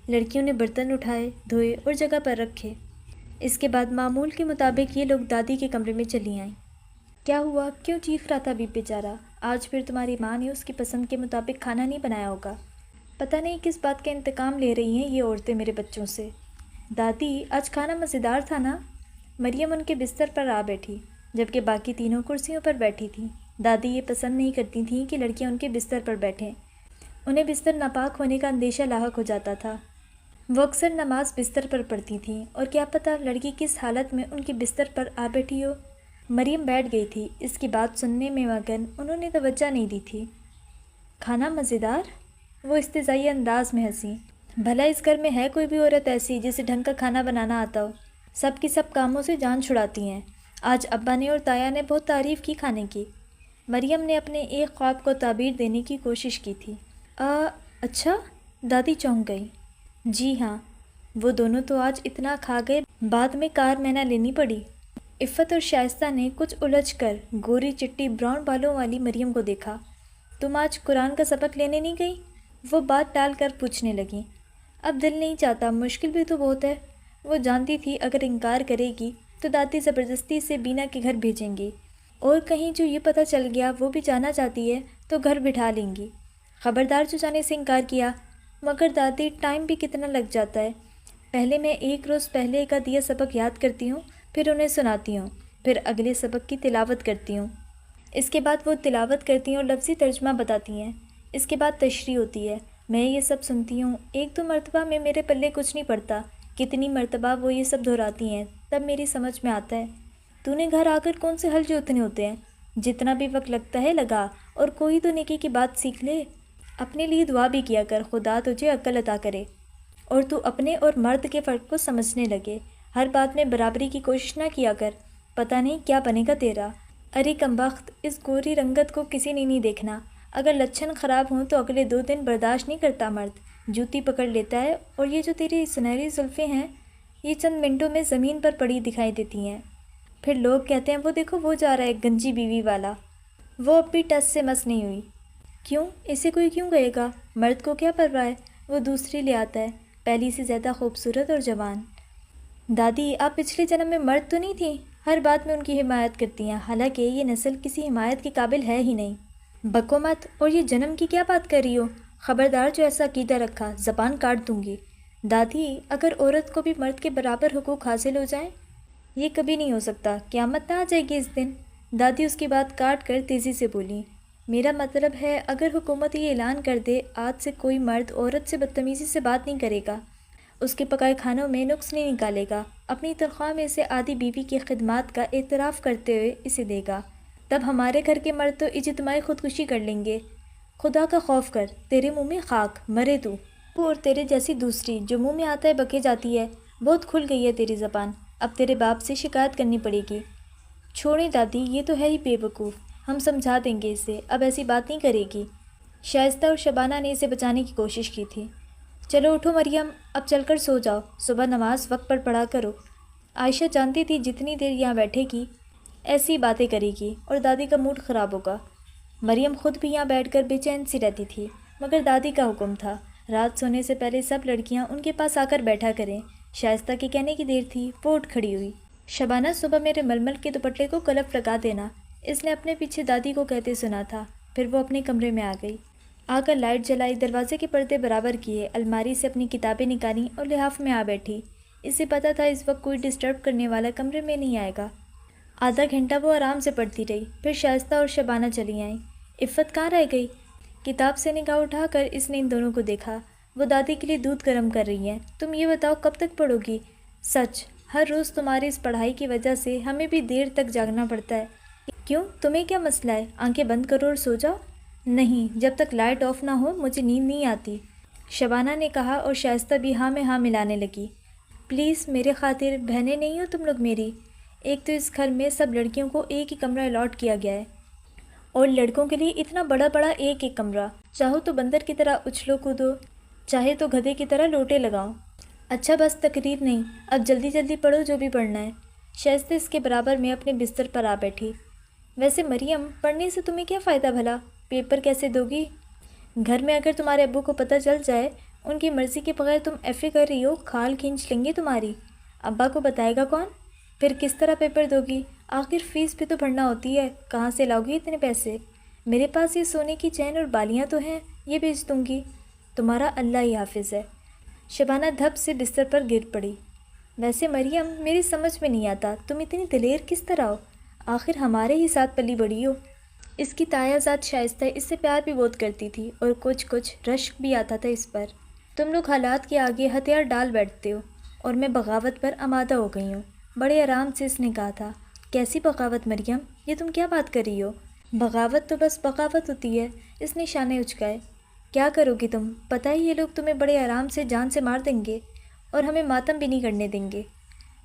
لڑکیوں نے برتن اٹھائے، دھوئے اور جگہ پر رکھے۔ اس کے بعد معمول کے مطابق یہ لوگ دادی کے کمرے میں چلی آئیں۔ کیا ہوا، کیوں چیخ رہا تھا بی بیچارہ؟ آج پھر تمہاری ماں نے اس کی پسند کے مطابق کھانا نہیں بنایا ہوگا۔ پتہ نہیں کس بات کا انتقام لے رہی ہیں یہ عورتیں میرے بچوں سے۔ دادی آج کھانا مزیدار تھا نا؟ مریم ان کے بستر پر آ بیٹھی، جبکہ باقی تینوں کرسیوں پر بیٹھی تھیں۔ دادی یہ پسند نہیں کرتی تھیں کہ لڑکیاں ان کے بستر پر بیٹھیں، انہیں بستر ناپاک ہونے کا اندیشہ لاحق ہو جاتا تھا۔ وہ اکثر نماز بستر پر پڑھتی تھیں، اور کیا پتہ لڑکی کس حالت میں ان کے بستر پر آ بیٹھی ہو۔ مریم بیٹھ گئی تھی، اس کی بات سننے میں مگن، انہوں نے توجہ نہیں دی تھی۔ کھانا مزیدار؟ وہ استہزائی انداز میں ہنسی۔ بھلا اس گھر میں ہے کوئی بھی عورت ایسی جسے ڈھنگ کا کھانا بنانا آتا ہو؟ سب کی سب کاموں سے جان چھڑاتی ہیں۔ آج ابا نے اور تایا نے بہت تعریف کی کھانے کی۔ مریم نے اپنے ایک خواب کو تعبیر دینے کی کوشش کی تھی۔ اچھا؟ دادی چونک گئی۔ جی ہاں، وہ دونوں تو آج اتنا کھا گئے بعد میں کار میں نہ لینی پڑی۔ عفت اور شائستہ نے کچھ الجھ کر گوری چٹی براؤن بالوں والی مریم کو دیکھا۔ تم آج قرآن کا سبق لینے نہیں گئی؟ وہ بات ٹال کر پوچھنے لگیں۔ اب دل نہیں چاہتا، مشکل بھی تو بہت ہے۔ وہ جانتی تھی اگر انکار کرے گی تو دادی زبردستی سے بینا کے گھر بھیجیں گی، اور کہیں جو یہ پتہ چل گیا وہ بھی جانا چاہتی ہے تو گھر بٹھا لیں گی۔ خبردار جو جانے سے انکار کیا۔ مگر دادی ٹائم بھی کتنا لگ جاتا ہے، پہلے میں 1 روز پہلے کا دیا سبق یاد کرتی ہوں، پھر انہیں سناتی ہوں، پھر اگلے سبق کی تلاوت کرتی ہوں، اس کے بعد وہ تلاوت کرتی ہیں اور لفظی ترجمہ بتاتی ہیں، اس کے بعد تشریح ہوتی ہے۔ میں یہ سب سنتی ہوں، 1-2 مرتبہ میں میرے پلے کچھ نہیں پڑتا، کتنی مرتبہ وہ یہ سب دہراتی ہیں، تب میری سمجھ میں آتا ہے تو نے گھر آ کر کون سے حل جوتنے ہوتے ہیں، جتنا بھی وقت لگتا ہے لگا، اور کوئی تو نیکی کی بات سیکھ لے۔ اپنے لیے دعا بھی کیا کر، خدا تجھے عقل عطا کرے، اور تو اپنے اور مرد کے فرق کو سمجھنے لگے، ہر بات میں برابری کی کوشش نہ کیا کر، پتہ نہیں کیا بنے گا تیرا۔ ارے کمبخت، اس گوری رنگت کو کسی نے نہیں دیکھنا، اگر لچھن خراب ہوں تو اگلے 2 دن برداشت نہیں کرتا مرد، جوتی پکڑ لیتا ہے، اور یہ جو تیری سنہری زلفیں ہیں یہ چند منٹوں میں زمین پر پڑی دکھائی دیتی ہیں۔ پھر لوگ کہتے ہیں وہ دیکھو وہ جا رہا ہے گنجی بیوی والا، وہ اب بھی ٹس سے مس نہیں ہوئی۔ کیوں؟ اسے کوئی کیوں کہے گا؟ مرد کو کیا پرواہ ہے، وہ دوسری لے آتا ہے، پہلی سے زیادہ خوبصورت اور جوان۔ دادی آپ پچھلے جنم میں مرد تو نہیں تھیں؟ ہر بات میں ان کی حمایت کرتی ہیں، حالانکہ یہ نسل کسی حمایت کے قابل ہے ہی نہیں۔ بکو مت، اور یہ جنم کی کیا بات کر رہی ہو؟ خبردار جو ایسا عقیدہ رکھا زبان کاٹ دوں گی۔ دادی اگر عورت کو بھی مرد کے برابر حقوق حاصل ہو جائیں؟ یہ کبھی نہیں ہو سکتا، قیامت نہ آ جائے گی اس دن؟ دادی اس کی بات کاٹ کر تیزی سے بولی، میرا مطلب ہے اگر حکومت یہ اعلان کر دے آج سے کوئی مرد عورت سے بدتمیزی سے بات نہیں کرے گا، اس کے پکائے کھانوں میں نقص نہیں نکالے گا، اپنی تنخواہ میں سے آدھی بیوی کی خدمات کا اعتراف کرتے ہوئے اسے دے گا، تب ہمارے گھر کے مرد تو اجتماعی خودکشی کر لیں گے۔ خدا کا خوف کر، تیرے منہ میں خاک، مرے تو اور تیرے جیسی دوسری جو منہ میں آتا ہے بکے جاتی ہے۔ بہت کھل گئی ہے تیری زبان، اب تیرے باپ سے شکایت کرنی پڑے گی۔ چھوڑیں دادی، یہ تو ہے ہی بے وقوف، ہم سمجھا دیں گے اسے، اب ایسی بات نہیں کرے گی۔ شائستہ اور شبانہ نے اسے بچانے کی کوشش کی تھی۔ چلو اٹھو مریم، اب چل کر سو جاؤ، صبح نماز وقت پر پڑھا کرو۔ عائشہ جانتی تھی جتنی دیر یہاں بیٹھے گی ایسی باتیں کرے گی اور دادی کا موڈ خراب ہوگا۔ مریم خود بھی یہاں بیٹھ کر بے چین سی رہتی تھی، مگر دادی کا حکم تھا رات سونے سے پہلے سب لڑکیاں ان کے پاس آ کر بیٹھا کریں۔ شائستہ کے کہنے کی دیر تھی، وہ اٹھ کھڑی ہوئی۔ شبانہ صبح میرے ململ کے دوپٹے کو کلف لگا دینا، اس نے اپنے پیچھے دادی کو کہتے سنا تھا۔ پھر وہ اپنے کمرے میں آ گئی، آ کر لائٹ جلائی، دروازے کے پردے برابر کیے، الماری سے اپنی کتابیں نکالیں اور لحاف میں آ بیٹھی۔ اسے پتہ تھا اس وقت کوئی ڈسٹرب کرنے والا کمرے میں نہیں آئے گا۔ آدھا گھنٹہ وہ آرام سے پڑھتی رہی، پھر شائستہ اور شبانہ چلی آئیں۔ عفت کہاں رہ گئی؟ کتاب سے نگاہ اٹھا کر اس نے ان دونوں کو دیکھا، وہ دادی کے لیے دودھ گرم کر رہی ہیں۔ تم یہ بتاؤ کب تک پڑھو گی؟ سچ، ہر روز تمہاری اس پڑھائی کی وجہ سے ہمیں بھی دیر تک جاگنا پڑتا ہے۔ کیوں، تمہیں کیا مسئلہ ہے؟ آنکھیں بند کرو اور سو جاؤ۔ نہیں، جب تک لائٹ آف نہ ہو مجھے نیند نہیں آتی، شبانہ نے کہا، اور شائستہ بھی ہاں میں ہاں ملانے لگی۔ پلیز میرے خاطر، بہنیں نہیں ہو تم لوگ میری؟ ایک تو اس گھر میں سب لڑکیوں کو ایک ہی کمرہ الاٹ کیا گیا ہے، اور لڑکوں کے لیے اتنا بڑا بڑا ایک ایک کمرہ، چاہو تو بندر کی طرح اچھلو کودو، چاہے تو گدھے کی طرح لوٹے لگاؤ۔ اچھا بس تقریر نہیں، اب جلدی جلدی پڑھو جو بھی پڑھنا ہے۔ شائستہ اس کے برابر میں اپنے بستر پر آ بیٹھی۔ ویسے مریم، پڑھنے سے تمہیں کیا فائدہ بھلا؟ پیپر کیسے دو گی؟ گھر میں اگر تمہارے ابو کو پتہ چل جائے ان کی مرضی کے بغیر تم ایف اے کر رہی ہو، کھال کھینچ لیں گے تمہاری۔ ابا کو بتائے گا کون؟ پھر کس طرح پیپر دو گی؟ آخر فیس بھی تو بھرنا ہوتی ہے، کہاں سے لاؤ گی اتنے پیسے؟ میرے پاس یہ سونے کی چین اور بالیاں تو ہیں، یہ بیچ دوں گی۔ تمہارا اللہ ہی حافظ ہے۔ شبانہ دھپ سے بستر پر گر پڑی۔ ویسے مریم، میری سمجھ میں نہیں آتا تم اتنی دلیر کس طرح ہو؟ آخر ہمارے ہی ساتھ پلی بڑی ہو۔ اس کی تایا ذات شائستہ اس سے پیار بھی بہت کرتی تھی، اور کچھ رشک بھی آتا تھا اس پر۔ تم لوگ حالات کے آگے ہتھیار ڈال بیٹھتے ہو، اور میں بغاوت پر آمادہ ہو گئی ہوں۔ بڑے آرام سے اس نے کہا تھا۔ کیسی بغاوت مریم؟ یہ تم کیا بات کر رہی ہو؟ بغاوت تو بس بغاوت ہوتی ہے، اس نے شانے اچکائے۔ کیا کرو گی تم؟ پتہ ہے یہ لوگ تمہیں بڑے آرام سے جان سے مار دیں گے، اور ہمیں ماتم بھی نہیں کرنے دیں گے۔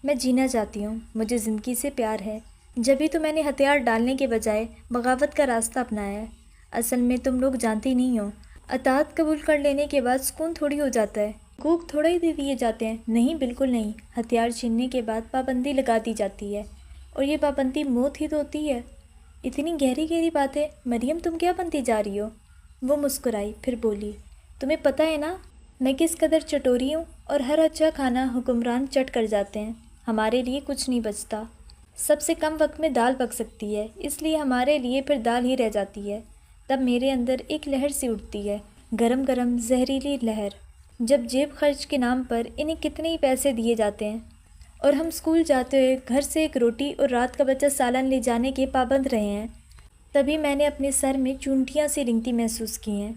میں جینا چاہتی ہوں، مجھے زندگی سے پیار ہے، جبھی تو میں نے ہتھیار ڈالنے کے بجائے بغاوت کا راستہ اپنایا ہے۔ اصل میں تم لوگ جانتی نہیں ہو، اطاعت قبول کر لینے کے بعد سکون تھوڑی ہو جاتا ہے، حقوق تھوڑا ہی دے دیے جاتے ہیں۔ نہیں، بالکل نہیں، ہتھیار چھیننے کے بعد پابندی لگا دی جاتی ہے، اور یہ پابندی موت ہی تو ہوتی ہے۔ اتنی گہری گہری باتیں، مریم تم کیا بنتی جا رہی ہو؟ وہ مسکرائی، پھر بولی، تمہیں پتہ ہے نا، میں کس قدر چٹوری ہوں اور ہر اچھا کھانا حکمران چٹ کر جاتے ہیں، ہمارے لیے کچھ نہیں بچتا۔ سب سے کم وقت میں دال پک سکتی ہے، اس لیے ہمارے لیے پھر دال ہی رہ جاتی ہے۔ تب میرے اندر ایک لہر سی اٹھتی ہے، گرم گرم زہریلی لہر۔ جب جیب خرچ کے نام پر انہیں کتنے ہی پیسے دیے جاتے ہیں اور ہم اسکول جاتے ہوئے گھر سے ایک روٹی اور رات کا بچہ سالن لے جانے کے پابند رہے ہیں، تبھی میں نے اپنے سر میں چونٹیاں سی رنگتی محسوس کی ہیں۔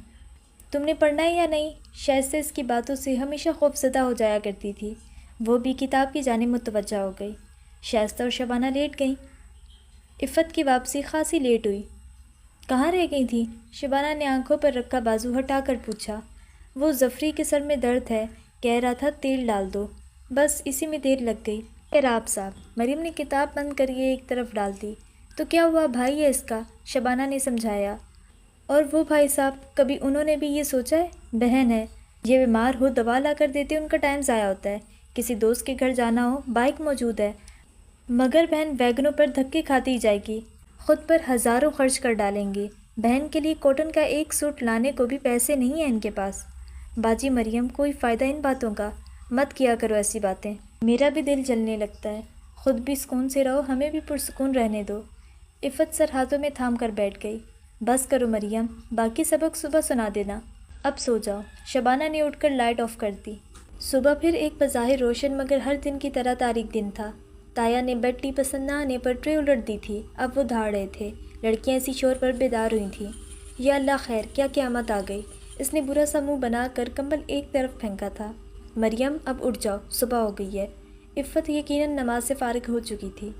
تم نے پڑھنا ہے یا نہیں؟ شائستہ اس کی باتوں سے ہمیشہ خوفزدہ ہو جایا کرتی تھی، وہ بھی کتاب کی جانب متوجہ ہو گئی۔ شائستہ اور شبانہ لیٹ گئیں۔ عفت کی واپسی خاصی لیٹ ہوئی۔ کہاں رہ گئی تھی؟ شبانہ نے آنکھوں پر رکھا بازو ہٹا کر پوچھا۔ وہ ظفری کے سر میں درد ہے، کہہ رہا تھا تیل ڈال دو، بس اسی میں دیر لگ گئی۔ راب صاحب، مریم نے کتاب بند کر یہ ایک طرف ڈال دی۔ تو کیا ہوا، بھائی ہے اس کا؟ شبانہ نے سمجھایا۔ اور وہ بھائی صاحب، کبھی انہوں نے بھی یہ سوچا ہے؟ بہن ہے، یہ بیمار ہو دوا لا کر دیتے، ان کا ٹائم ضائع ہوتا ہے۔ کسی دوست کے گھر جانا ہو، بائک موجود ہے، مگر بہن ویگنوں پر دھکے کھاتی جائے گی، خود پر ہزاروں خرچ کر ڈالیں گے۔ بہن کے لیے کاٹن کا ایک سوٹ لانے کو بھی پیسے نہیں ہیں ان کے پاس۔ باجی مریم، کوئی فائدہ ان باتوں کا، مت کیا کرو ایسی باتیں، میرا بھی دل جلنے لگتا ہے۔ خود بھی سکون سے رہو، ہمیں بھی پرسکون رہنے دو۔ عفت سر ہاتھوں میں تھام کر بیٹھ گئی۔ بس کرو مریم، باقی سبق صبح سنا دینا، اب سو جاؤ۔ شبانہ نے اٹھ کر لائٹ آف کر دی۔ صبح پھر ایک بظاہر روشن مگر ہر دن کی طرح تاریک دن تھا۔ تایا نے بیڈ ٹی پسند نہ آنے پر ٹرے الٹ دی تھی، اب وہ دھاڑ رہے تھے۔ لڑکیاں اسی شور پر بیدار ہوئی تھیں۔ یا اللہ خیر، کیا قیامت آ گئی۔ اس نے برا سا منہ بنا کر کمبل ایک طرف پھینکا تھا۔ مریم اب اٹھ جاؤ، صبح ہو گئی ہے۔ عفت یقیناً نماز سے فارغ ہو چکی تھی۔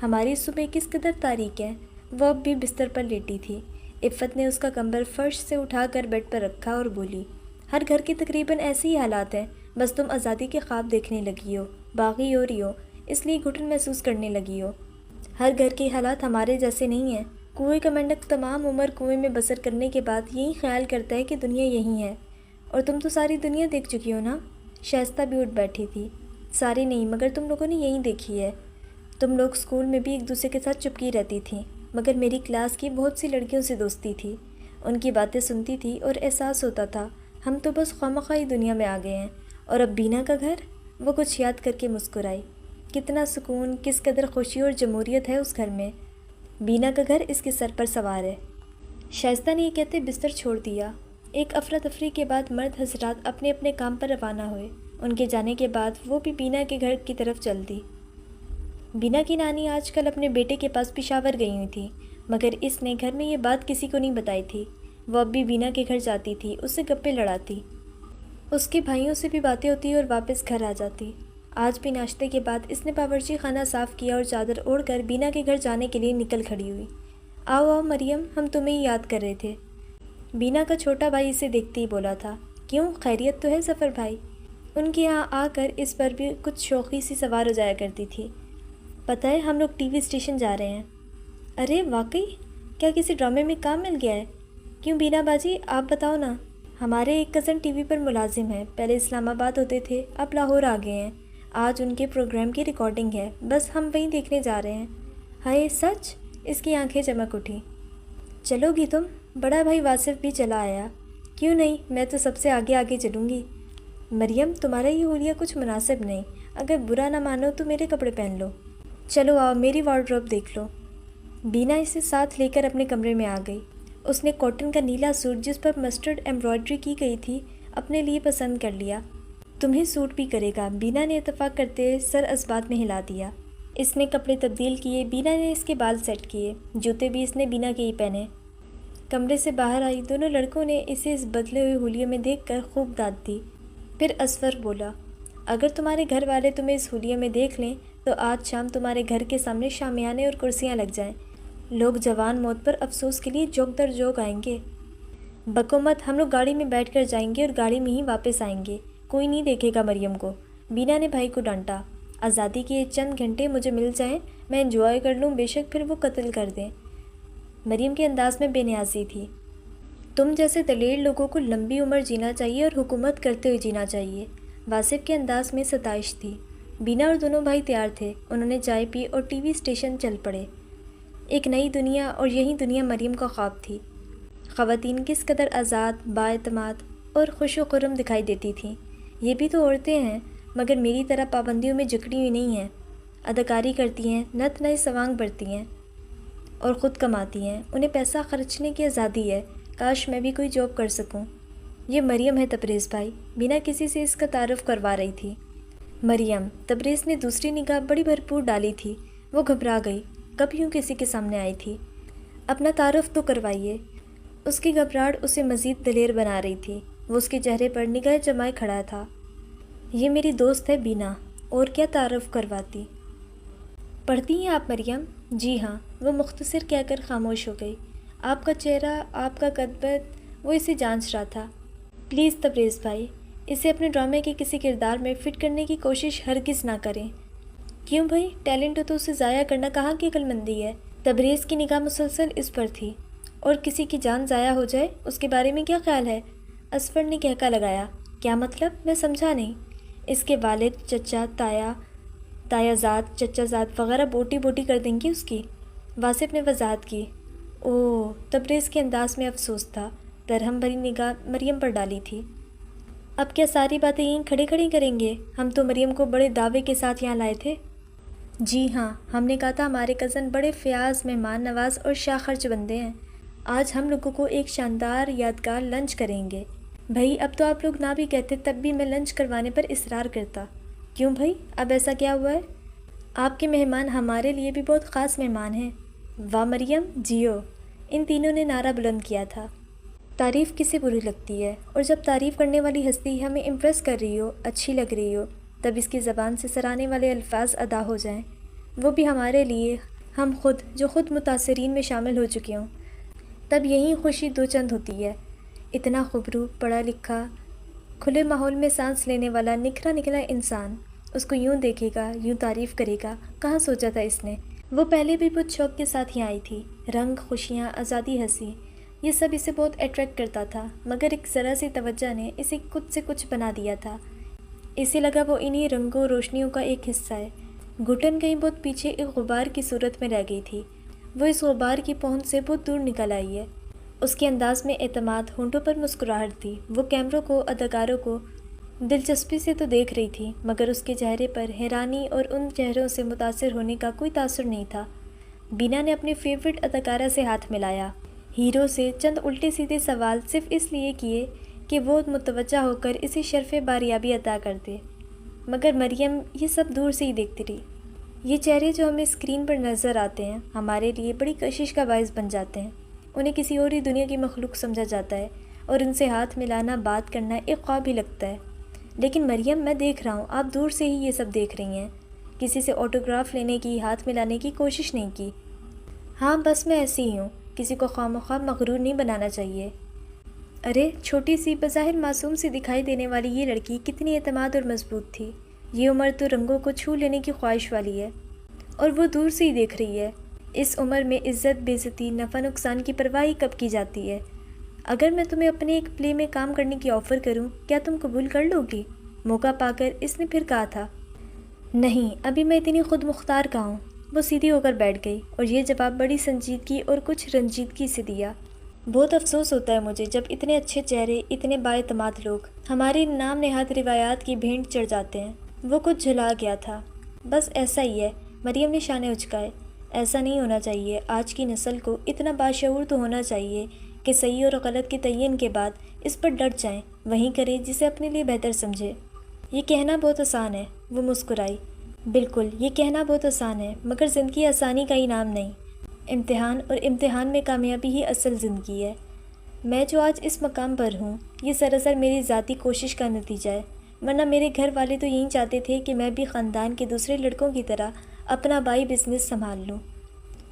ہماری صبح کس قدر تاریک ہے۔ وہ اب بھی بستر پر لیٹی تھی۔ عفت نے اس کا کمبل فرش سے اٹھا کر بیڈ پر رکھا اور بولی، ہر گھر کے تقریباً ایسے ہی حالات ہیں، بس تم آزادی کے خواب دیکھنے لگی ہو، باغی ہو رہی ہو، اس لیے گھٹن محسوس کرنے لگی ہو۔ ہر گھر کے حالات ہمارے جیسے نہیں ہیں۔ کنویں کا مینڈک تمام عمر کنویں میں بسر کرنے کے بعد یہی خیال کرتا ہے کہ دنیا یہی ہے، اور تم تو ساری دنیا دیکھ چکی ہو نا۔ شائستہ بھی اٹھ بیٹھی تھی۔ ساری نہیں، مگر تم لوگوں نے یہی دیکھی ہے۔ تم لوگ اسکول میں بھی ایک دوسرے کے ساتھ چپکی رہتی تھیں، مگر میری کلاس کی بہت سی لڑکیوں سے دوستی تھی، ان کی باتیں سنتی تھی اور احساس ہوتا تھا ہم تو بس خواہ دنیا میں آ گئے ہیں۔ اور اب بینا کا گھر، وہ کچھ یاد کر کے مسکرائی۔ کتنا سکون، کس قدر خوشی اور جمہوریت ہے اس گھر میں۔ بینا کا گھر اس کے سر پر سوار ہے۔ شائستہ نے یہ کہتے بستر چھوڑ دیا۔ ایک افراتفری کے بعد مرد حضرات اپنے اپنے کام پر روانہ ہوئے۔ ان کے جانے کے بعد وہ بھی بینا کے گھر کی طرف چل دی۔ بینا کی نانی آج کل اپنے بیٹے کے پاس پشاور گئی ہوئی تھی، مگر اس نے گھر میں یہ بات کسی کو نہیں بتائی تھی۔ وہ اب بھی بینا کے گھر جاتی تھی، اس سے گپے لڑاتی، اس کے بھائیوں سے بھی باتیں ہوتی اور واپس گھر آ جاتی۔ آج بھی ناشتے کے بعد اس نے باورچی خانہ صاف کیا اور چادر اوڑھ کر بینا کے گھر جانے کے لیے نکل کھڑی ہوئی۔ آؤ آؤ مریم، ہم تمہیں ہی یاد کر رہے تھے۔ بینا کا چھوٹا بھائی اسے دیکھتے ہی بولا تھا، کیوں، خیریت تو ہے ظفر بھائی؟ ان کے یہاں آ کر اس پر بھی کچھ شوخی سی سوار ہو جایا کرتی تھی۔ پتہ ہے ہم لوگ ٹی وی اسٹیشن جا رہے ہیں۔ ارے واقعی؟ کیا کسی ڈرامے میں کام مل گیا ہے؟ کیوں بینا باجی، آپ بتاؤ نا۔ ہمارے ایک کزن ٹی وی پر ملازم ہیں، پہلے اسلام آباد ہوتے تھے، اب لاہور آ گئے ہیں۔ آج ان کے پروگرام کی ریکارڈنگ ہے، بس ہم وہیں دیکھنے جا رہے ہیں۔ ہائے سچ؟ اس کی آنکھیں چمک اٹھیں۔ چلو گی تم؟ بڑا بھائی واصف بھی چلا آیا۔ کیوں نہیں، میں تو سب سے آگے آگے چلوں گی۔ مریم، تمہارا یہ حلیہ کچھ مناسب نہیں، اگر برا نہ مانو تو میرے کپڑے پہن لو۔ چلو آؤ، میری وارڈروب دیکھ لو۔ بینا اسے ساتھ لے کر اپنے کمرے میں آ گئی۔ اس نے کاٹن کا نیلا سوٹ جس پر مسٹرڈ ایمبرائڈری کی گئی تھی اپنے لیے پسند کر لیا۔ تمہیں سوٹ بھی کرے گا، بینا نے اتفاق کرتے سر اسبات میں ہلا دیا۔ اس نے کپڑے تبدیل کیے، بینا نے اس کے بال سیٹ کیے، جوتے بھی اس نے بینا کے ہی پہنے۔ کمرے سے باہر آئی، دونوں لڑکوں نے اسے اس بدلے ہوئے حلیے میں دیکھ کر خوب داد دی۔ پھر اسفر بولا، اگر تمہارے گھر والے تمہیں اس حلیے میں دیکھ لیں تو آج شام تمہارے گھر کے سامنے شامیانے اور کرسیاں لگ جائیں، لوگ جوان موت پر افسوس کے لیے جوک در جوک آئیں گے۔ بکو مت، ہم لوگ گاڑی میں بیٹھ کر جائیں گے اور گاڑی میں ہی واپس آئیں گے، کوئی نہیں دیکھے گا مریم کو۔ بینا نے بھائی کو ڈانٹا۔ آزادی کے یہ چند گھنٹے مجھے مل جائیں، میں انجوائے کر لوں، بے شک پھر وہ قتل کر دیں۔ مریم کے انداز میں بے نیازی تھی۔ تم جیسے دلیر لوگوں کو لمبی عمر جینا چاہیے اور حکومت کرتے ہوئے جینا چاہیے۔ واصف کے انداز میں ستائش تھی۔ بینا اور دونوں بھائی تیار تھے، انہوں نے چائے پی اور ٹی وی اسٹیشن چل پڑے۔ ایک نئی دنیا، اور یہی دنیا مریم کا خواب تھی۔ خواتین کس قدر آزاد، با اعتماد، اور خوش و خرم دکھائی دیتی تھیں۔ یہ بھی تو عورتیں ہیں، مگر میری طرح پابندیوں میں جکڑی ہوئی نہیں ہیں، اداکاری کرتی ہیں، نت نئے سوانگ برتی ہیں اور خود کماتی ہیں، انہیں پیسہ خرچنے کی آزادی ہے۔ کاش میں بھی کوئی جاب کر سکوں۔ یہ مریم ہے تبریز بھائی، بنا کسی سے اس کا تعارف کروا رہی تھی۔ مریم، تبریز نے دوسری نگاہ بڑی بھرپور ڈالی تھی۔ وہ گھبرا گئی، کب یوں کسی کے سامنے آئی تھی؟ اپنا تعارف تو کروائیے۔ اس کی گھبراہٹ اسے مزید دلیر بنا رہی تھی۔ وہ اس کے چہرے پر نگاہ جمائے کھڑا تھا۔ یہ میری دوست ہے بینا، اور کیا تعارف کرواتی؟ پڑھتی ہیں آپ مریم؟ جی ہاں، وہ مختصر کہہ کر خاموش ہو گئی۔ آپ کا چہرہ، آپ کا قد، وہ اسے جانچ رہا تھا۔ پلیز تبریز بھائی، اسے اپنے ڈرامے کے کسی کردار میں فٹ کرنے کی کوشش ہرگز نہ کریں۔ کیوں بھائی؟ ٹیلنٹ تو اسے ضائع کرنا کہاں کی عقل مندی ہے؟ تبریز کی نگاہ مسلسل اس پر تھی۔ اور کسی کی جان ضائع ہو جائے، اس کے بارے میں کیا خیال ہے؟ اصفر نے کہکا لگایا۔ کیا مطلب؟ میں سمجھا نہیں۔ اس کے والد، چچا، تایا زاد، چچا زاد وغیرہ بوٹی بوٹی کر دیں گے اس کی۔ واصف نے وضاحت کی۔ اوہ، تبریز کے انداز میں افسوس تھا۔ درہم بھری نگاہ مریم پر ڈالی تھی۔ اب کیا ساری باتیں یہیں کھڑے کھڑے کریں گے؟ ہم تو مریم کو بڑے دعوے کے ساتھ یہاں لائے تھے۔ جی ہاں، ہم نے کہا تھا ہمارے کزن بڑے فیاض، مہمان نواز اور شاہ خرچ بندے ہیں۔ آج ہم لوگوں کو ایک شاندار یادگار لنچ کریں گے۔ بھائی اب تو آپ لوگ نہ بھی کہتے تب بھی میں لنچ کروانے پر اصرار کرتا۔ کیوں بھائی، اب ایسا کیا ہوا ہے؟ آپ کے مہمان ہمارے لیے بھی بہت خاص مہمان ہیں۔ واہ مریم، جیو! ان تینوں نے نعرہ بلند کیا تھا۔ تعریف کسے بری لگتی ہے؟ اور جب تعریف کرنے والی ہستی ہمیں امپریس کر رہی ہو، اچھی لگ رہی ہو، تب اس کی زبان سے سرانے والے الفاظ ادا ہو جائیں، وہ بھی ہمارے لیے، ہم خود جو خود متاثرین میں شامل ہو چکے ہوں، تب یہی خوشی دو چند ہوتی ہے۔ اتنا خبرو، پڑھا لکھا، کھلے ماحول میں سانس لینے والا نکھرا نکلا انسان اس کو یوں دیکھے گا، یوں تعریف کرے گا، کہاں سوچا تھا اس نے؟ وہ پہلے بھی بہت شوق کے ساتھ یہاں آئی تھی۔ رنگ، خوشیاں، آزادی، ہنسی، یہ سب اسے بہت اٹریکٹ کرتا تھا، مگر ایک ذرا سی توجہ نے اسے کچھ سے کچھ بنا دیا تھا۔ اسے لگا وہ انہی رنگوں روشنیوں کا ایک حصہ ہے۔ گھٹن کہیں بہت پیچھے ایک غبار کی صورت میں رہ گئی تھی، وہ اس غبار کی پہنچ سے بہت دور نکل آئی ہے۔ اس کے انداز میں اعتماد، ہونٹوں پر مسکراہٹ تھی۔ وہ کیمروں کو، اداکاروں کو دلچسپی سے تو دیکھ رہی تھی، مگر اس کے چہرے پر حیرانی اور ان چہروں سے متاثر ہونے کا کوئی تاثر نہیں تھا۔ بینا نے اپنی فیورٹ اداکارہ سے ہاتھ ملایا، ہیرو سے چند الٹے سیدھے سوال صرف اس لیے کیے کہ وہ متوجہ ہو کر اسے شرف باریابی عطا کر دے، مگر مریم یہ سب دور سے ہی دیکھتی رہی۔ یہ چہرے جو ہمیں اسکرین پر نظر آتے ہیں، ہمارے لیے بڑی کشش کا باعث بن جاتے ہیں۔ انہیں کسی اور ہی دنیا کی مخلوق سمجھا جاتا ہے، اور ان سے ہاتھ ملانا، بات کرنا ایک خواب ہی لگتا ہے۔ لیکن مریم، میں دیکھ رہا ہوں آپ دور سے ہی یہ سب دیکھ رہی ہیں، کسی سے آٹوگراف لینے کی، ہاتھ ملانے کی کوشش نہیں کی۔ ہاں بس میں ایسی ہی ہوں، کسی کو خواہ مغرور نہیں بنانا چاہیے۔ ارے چھوٹی سی، بظاہر معصوم سی دکھائی دینے والی یہ لڑکی کتنی اعتماد اور مضبوط تھی۔ یہ عمر تو رنگوں کو چھو لینے کی خواہش والی ہے، اور وہ دور سے ہی دیکھ رہی ہے۔ اس عمر میں عزت، بے عزتی، نفع نقصان کی پرواہ کب کی جاتی ہے؟ اگر میں تمہیں اپنے ایک پلے میں کام کرنے کی آفر کروں، کیا تم قبول کر لو گی؟ موقع پا کر اس نے پھر کہا تھا۔ نہیں، ابھی میں اتنی خود مختار کا ہوں۔ وہ سیدھی ہو کر بیٹھ گئی اور یہ جواب بڑی سنجیدگی اور کچھ رنجیدگی سے دیا۔ بہت افسوس ہوتا ہے مجھے جب اتنے اچھے چہرے، اتنے بااعتماد لوگ ہماری نام نہاد روایات کی بھینٹ چڑھ جاتے ہیں۔ وہ کچھ جھلا گیا تھا۔ بس ایسا ہی ہے، مریم نے شانے اچکائے۔ ایسا نہیں ہونا چاہیے۔ آج کی نسل کو اتنا باشعور تو ہونا چاہیے کہ صحیح اور غلط کے تعین کے بعد اس پر ڈٹ جائیں، وہیں کرے جسے اپنے لیے بہتر سمجھے۔ یہ کہنا بہت آسان ہے، وہ مسکرائی۔ بالکل، یہ کہنا بہت آسان ہے، مگر زندگی آسانی کا انعام نہیں۔ امتحان، اور امتحان میں کامیابی ہی اصل زندگی ہے۔ میں جو آج اس مقام پر ہوں، یہ سراسر میری ذاتی کوشش کا نتیجہ ہے، ورنہ میرے گھر والے تو یہی چاہتے تھے کہ میں بھی خاندان کے دوسرے لڑکوں کی طرح اپنا بائی بزنس سنبھال لوں۔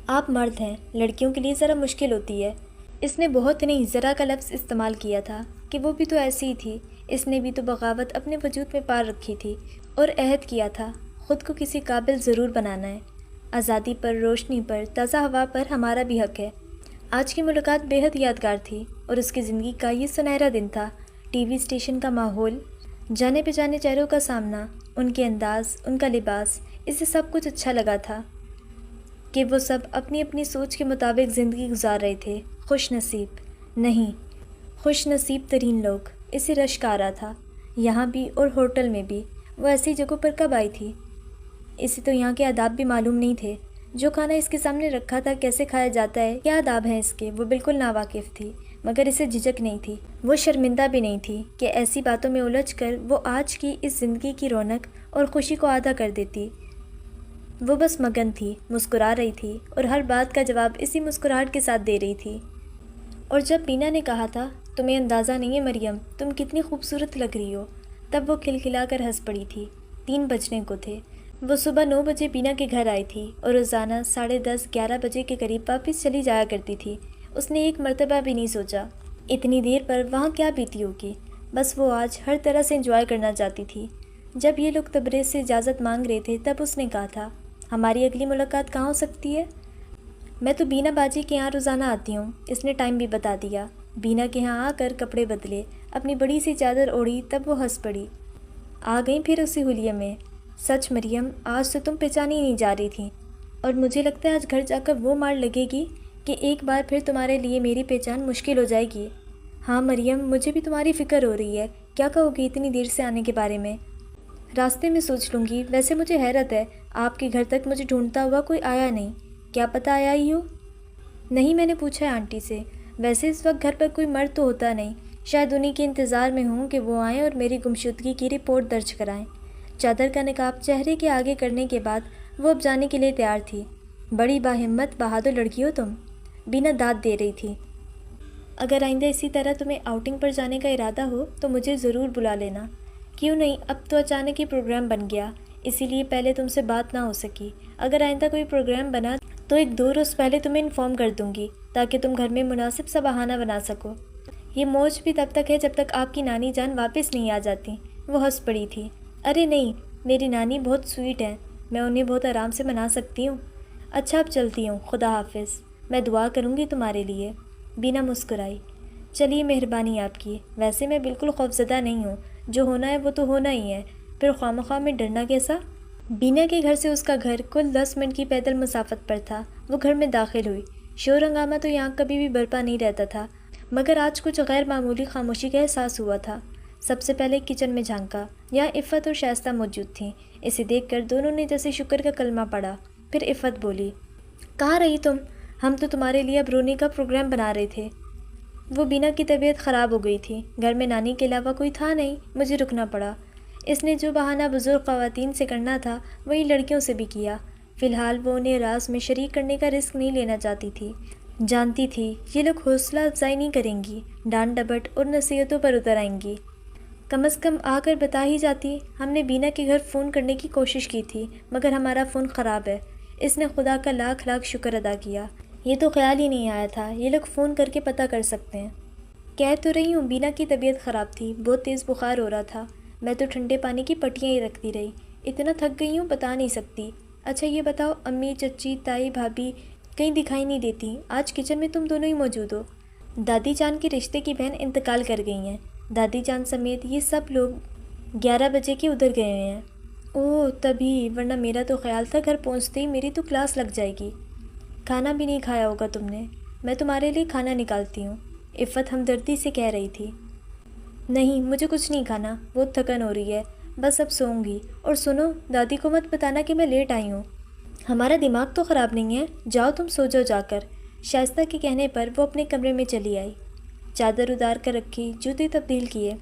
آپ مرد ہیں، لڑکیوں کے لیے ذرا مشکل ہوتی ہے۔ اس نے بہت نہیں، ذرا کا لفظ استعمال کیا تھا کہ وہ بھی تو ایسی ہی تھی۔ اس نے بھی تو بغاوت اپنے وجود میں پار رکھی تھی، اور عہد کیا تھا خود کو کسی قابل ضرور بنانا ہے۔ آزادی پر، روشنی پر، تازہ ہوا پر ہمارا بھی حق ہے۔ آج کی ملاقات بے حد یادگار تھی، اور اس کی زندگی کا یہ سنہرا دن تھا۔ ٹی وی اسٹیشن کا ماحول، جانے پہچانے چہروں کا سامنا، ان کے انداز، ان کا لباس، اسے سب کچھ اچھا لگا تھا کہ وہ سب اپنی اپنی سوچ کے مطابق زندگی گزار رہے تھے۔ خوش نصیب نہیں، خوش نصیب ترین لوگ۔ اسے رشک آ رہا تھا، یہاں بھی اور ہوٹل میں بھی۔ وہ ایسی جگہوں پر کب آئی تھی؟ اسے تو یہاں کے آداب بھی معلوم نہیں تھے۔ جو کھانا اس کے سامنے رکھا تھا کیسے کھایا جاتا ہے، کیا آداب ہیں اس کے، وہ بالکل ناواقف تھی۔ مگر اسے جھجک نہیں تھی، وہ شرمندہ بھی نہیں تھی کہ ایسی باتوں میں الجھ کر وہ آج کی اس زندگی کی رونق اور خوشی کو آدھا کر دیتی۔ وہ بس مگن تھی، مسکرا رہی تھی اور ہر بات کا جواب اسی مسکراہٹ کے ساتھ دے رہی تھی۔ اور جب بینا نے کہا تھا تمہیں اندازہ نہیں ہے مریم، تم کتنی خوبصورت لگ رہی ہو، تب وہ کھلکھلا کر ہنس پڑی تھی۔ 3 بجنے کو تھے۔ وہ صبح 9 بجے بینا کے گھر آئی تھی اور روزانہ 10:30 11 بجے کے قریب واپس چلی جایا کرتی تھی۔ اس نے ایک مرتبہ بھی نہیں سوچا اتنی دیر پر وہاں کیا بیتی ہوگی، بس وہ آج ہر طرح سے انجوائے کرنا چاہتی تھی۔ جب یہ لوگ تبریز سے اجازت مانگ رہے تھے تب اس نے کہا تھا ہماری اگلی ملاقات کہاں ہو سکتی ہے؟ میں تو بینا باجی کے یہاں روزانہ آتی ہوں۔ اس نے ٹائم بھی بتا دیا۔ بینا کے یہاں آ کر کپڑے بدلے، اپنی بڑی سی چادر اوڑھی، تب وہ ہنس پڑی۔ آ گئیں پھر اسی حلیے میں؟ سچ مریم، آج تو تم پہچانی نہیں جا رہی تھیں، اور مجھے لگتا ہے آج گھر جا کر وہ مار لگے گی کہ ایک بار پھر تمہارے لیے میری پہچان مشکل ہو جائے گی۔ ہاں مریم، مجھے بھی تمہاری فکر ہو رہی ہے۔ کیا کہو گی اتنی دیر سے آنے کے بارے میں؟ راستے میں سوچ لوں گی۔ ویسے مجھے حیرت ہے، آپ کے گھر تک مجھے ڈھونڈتا ہوا کوئی آیا نہیں۔ کیا پتہ آیا ہی ہو؟ نہیں، میں نے پوچھا ہے آنٹی سے۔ ویسے اس وقت گھر پر کوئی مرد تو ہوتا نہیں، شاید انہی کے انتظار میں ہوں کہ وہ آئیں اور میری گمشدگی کی رپورٹ درج کرائیں۔ چادر کا نقاب چہرے کے آگے کرنے کے بعد وہ اب جانے کے لیے تیار تھی۔ بڑی باہمت بہادر لڑکی ہو تم، بینا داد دے رہی تھی۔ اگر آئندہ اسی طرح تمہیں آؤٹنگ پر جانے کا ارادہ ہو تو مجھے ضرور بلا لینا۔ کیوں نہیں، اب تو اچانک ہی پروگرام بن گیا، اسی لیے پہلے تم سے بات نہ ہو سکی۔ اگر آئندہ کوئی پروگرام بنا تو 1-2 روز پہلے تمہیں انفارم کر دوں گی تاکہ تم گھر میں مناسب سا بہانہ بنا سکو۔ یہ موج بھی تب تک ہے جب تک آپ کی نانی جان واپس نہیں آ جاتی۔ وہ ہنس پڑی تھی۔ ارے نہیں، میری نانی بہت سویٹ ہے، میں انہیں بہت آرام سے منا سکتی ہوں۔ اچھا اب چلتی ہوں، خدا حافظ، میں دعا کروں گی تمہارے لیے۔ بینا مسکرائی۔ چلیے، مہربانی آپ کی، ویسے میں بالکل خوفزدہ نہیں ہوں، جو ہونا ہے وہ تو ہونا ہی ہے، پھر خواہ میں ڈرنا کیسا؟ بینا کے گھر سے اس کا گھر کل 10 منٹ کی پیدل مسافت پر تھا۔ وہ گھر میں داخل ہوئی۔ شور ہنگامہ تو یہاں کبھی بھی برپا نہیں رہتا تھا، مگر آج کچھ غیر معمولی خاموشی کا احساس ہوا تھا۔ سب سے پہلے کچن میں جھانکا، یہاں عفت اور شائستہ موجود تھیں۔ اسے دیکھ کر دونوں نے جیسے شکر کا کلمہ پڑھا۔ پھر عفت بولی، کہاں رہی تم؟ ہم تو تمہارے لیے اب رونے کا پروگرام بنا رہے تھے۔ وہ بینا کی طبیعت خراب ہو گئی تھی، گھر میں نانی کے علاوہ کوئی تھا نہیں، مجھے رکنا پڑا۔ اس نے جو بہانہ بزرگ خواتین سے کرنا تھا وہی لڑکیوں سے بھی کیا۔ فی الحال وہ انہیں راز میں شریک کرنے کا رسک نہیں لینا چاہتی تھی۔ جانتی تھی یہ لوگ حوصلہ افزائی نہیں کریں گی، ڈانٹ ڈپٹ اور نصیحتوں پر اتر آئیں گی۔ کم از کم آ کر بتا ہی جاتی۔ ہم نے بینا کے گھر فون کرنے کی کوشش کی تھی مگر ہمارا فون خراب ہے۔ اس نے خدا کا لاکھ لاکھ شکر ادا کیا۔ یہ تو خیال ہی نہیں آیا تھا یہ لوگ فون کر کے پتہ کر سکتے ہیں۔ کہہ تو رہی ہوں، بینا کی طبیعت خراب تھی، بہت تیز بخار ہو رہا تھا۔ میں تو ٹھنڈے پانی کی پٹیاں ہی رکھتی رہی، اتنا تھک گئی ہوں بتا نہیں سکتی۔ اچھا یہ بتاؤ، امی، چچی، تائی، بھابھی کہیں دکھائی نہیں دیتی؟ آج کچن میں تم دونوں ہی موجود ہو۔ دادی جان کے رشتے کی بہن انتقال کر گئی ہیں، دادی جان سمیت یہ سب لوگ 11 بجے کے ادھر گئے ہوئے ہیں۔ اوہ تبھی، ورنہ میرا تو خیال تھا گھر پہنچتے ہی میری تو کلاس لگ جائے گی۔ کھانا بھی نہیں کھایا ہوگا تم نے، میں تمہارے لیے کھانا نکالتی ہوں، عفت ہمدردی سے کہہ رہی تھی۔ نہیں، مجھے کچھ نہیں کھانا، بہت تھکن ہو رہی ہے، بس اب سوؤں گی۔ اور سنو، دادی کو مت بتانا کہ میں لیٹ آئی ہوں۔ ہمارا دماغ تو خراب نہیں ہے، جاؤ تم سو جاؤ جا کر۔ شائستہ کے کہنے پر وہ اپنے کمرے میں چلی آئی، چادر اتار کر رکھی، جوتے تبدیل کیے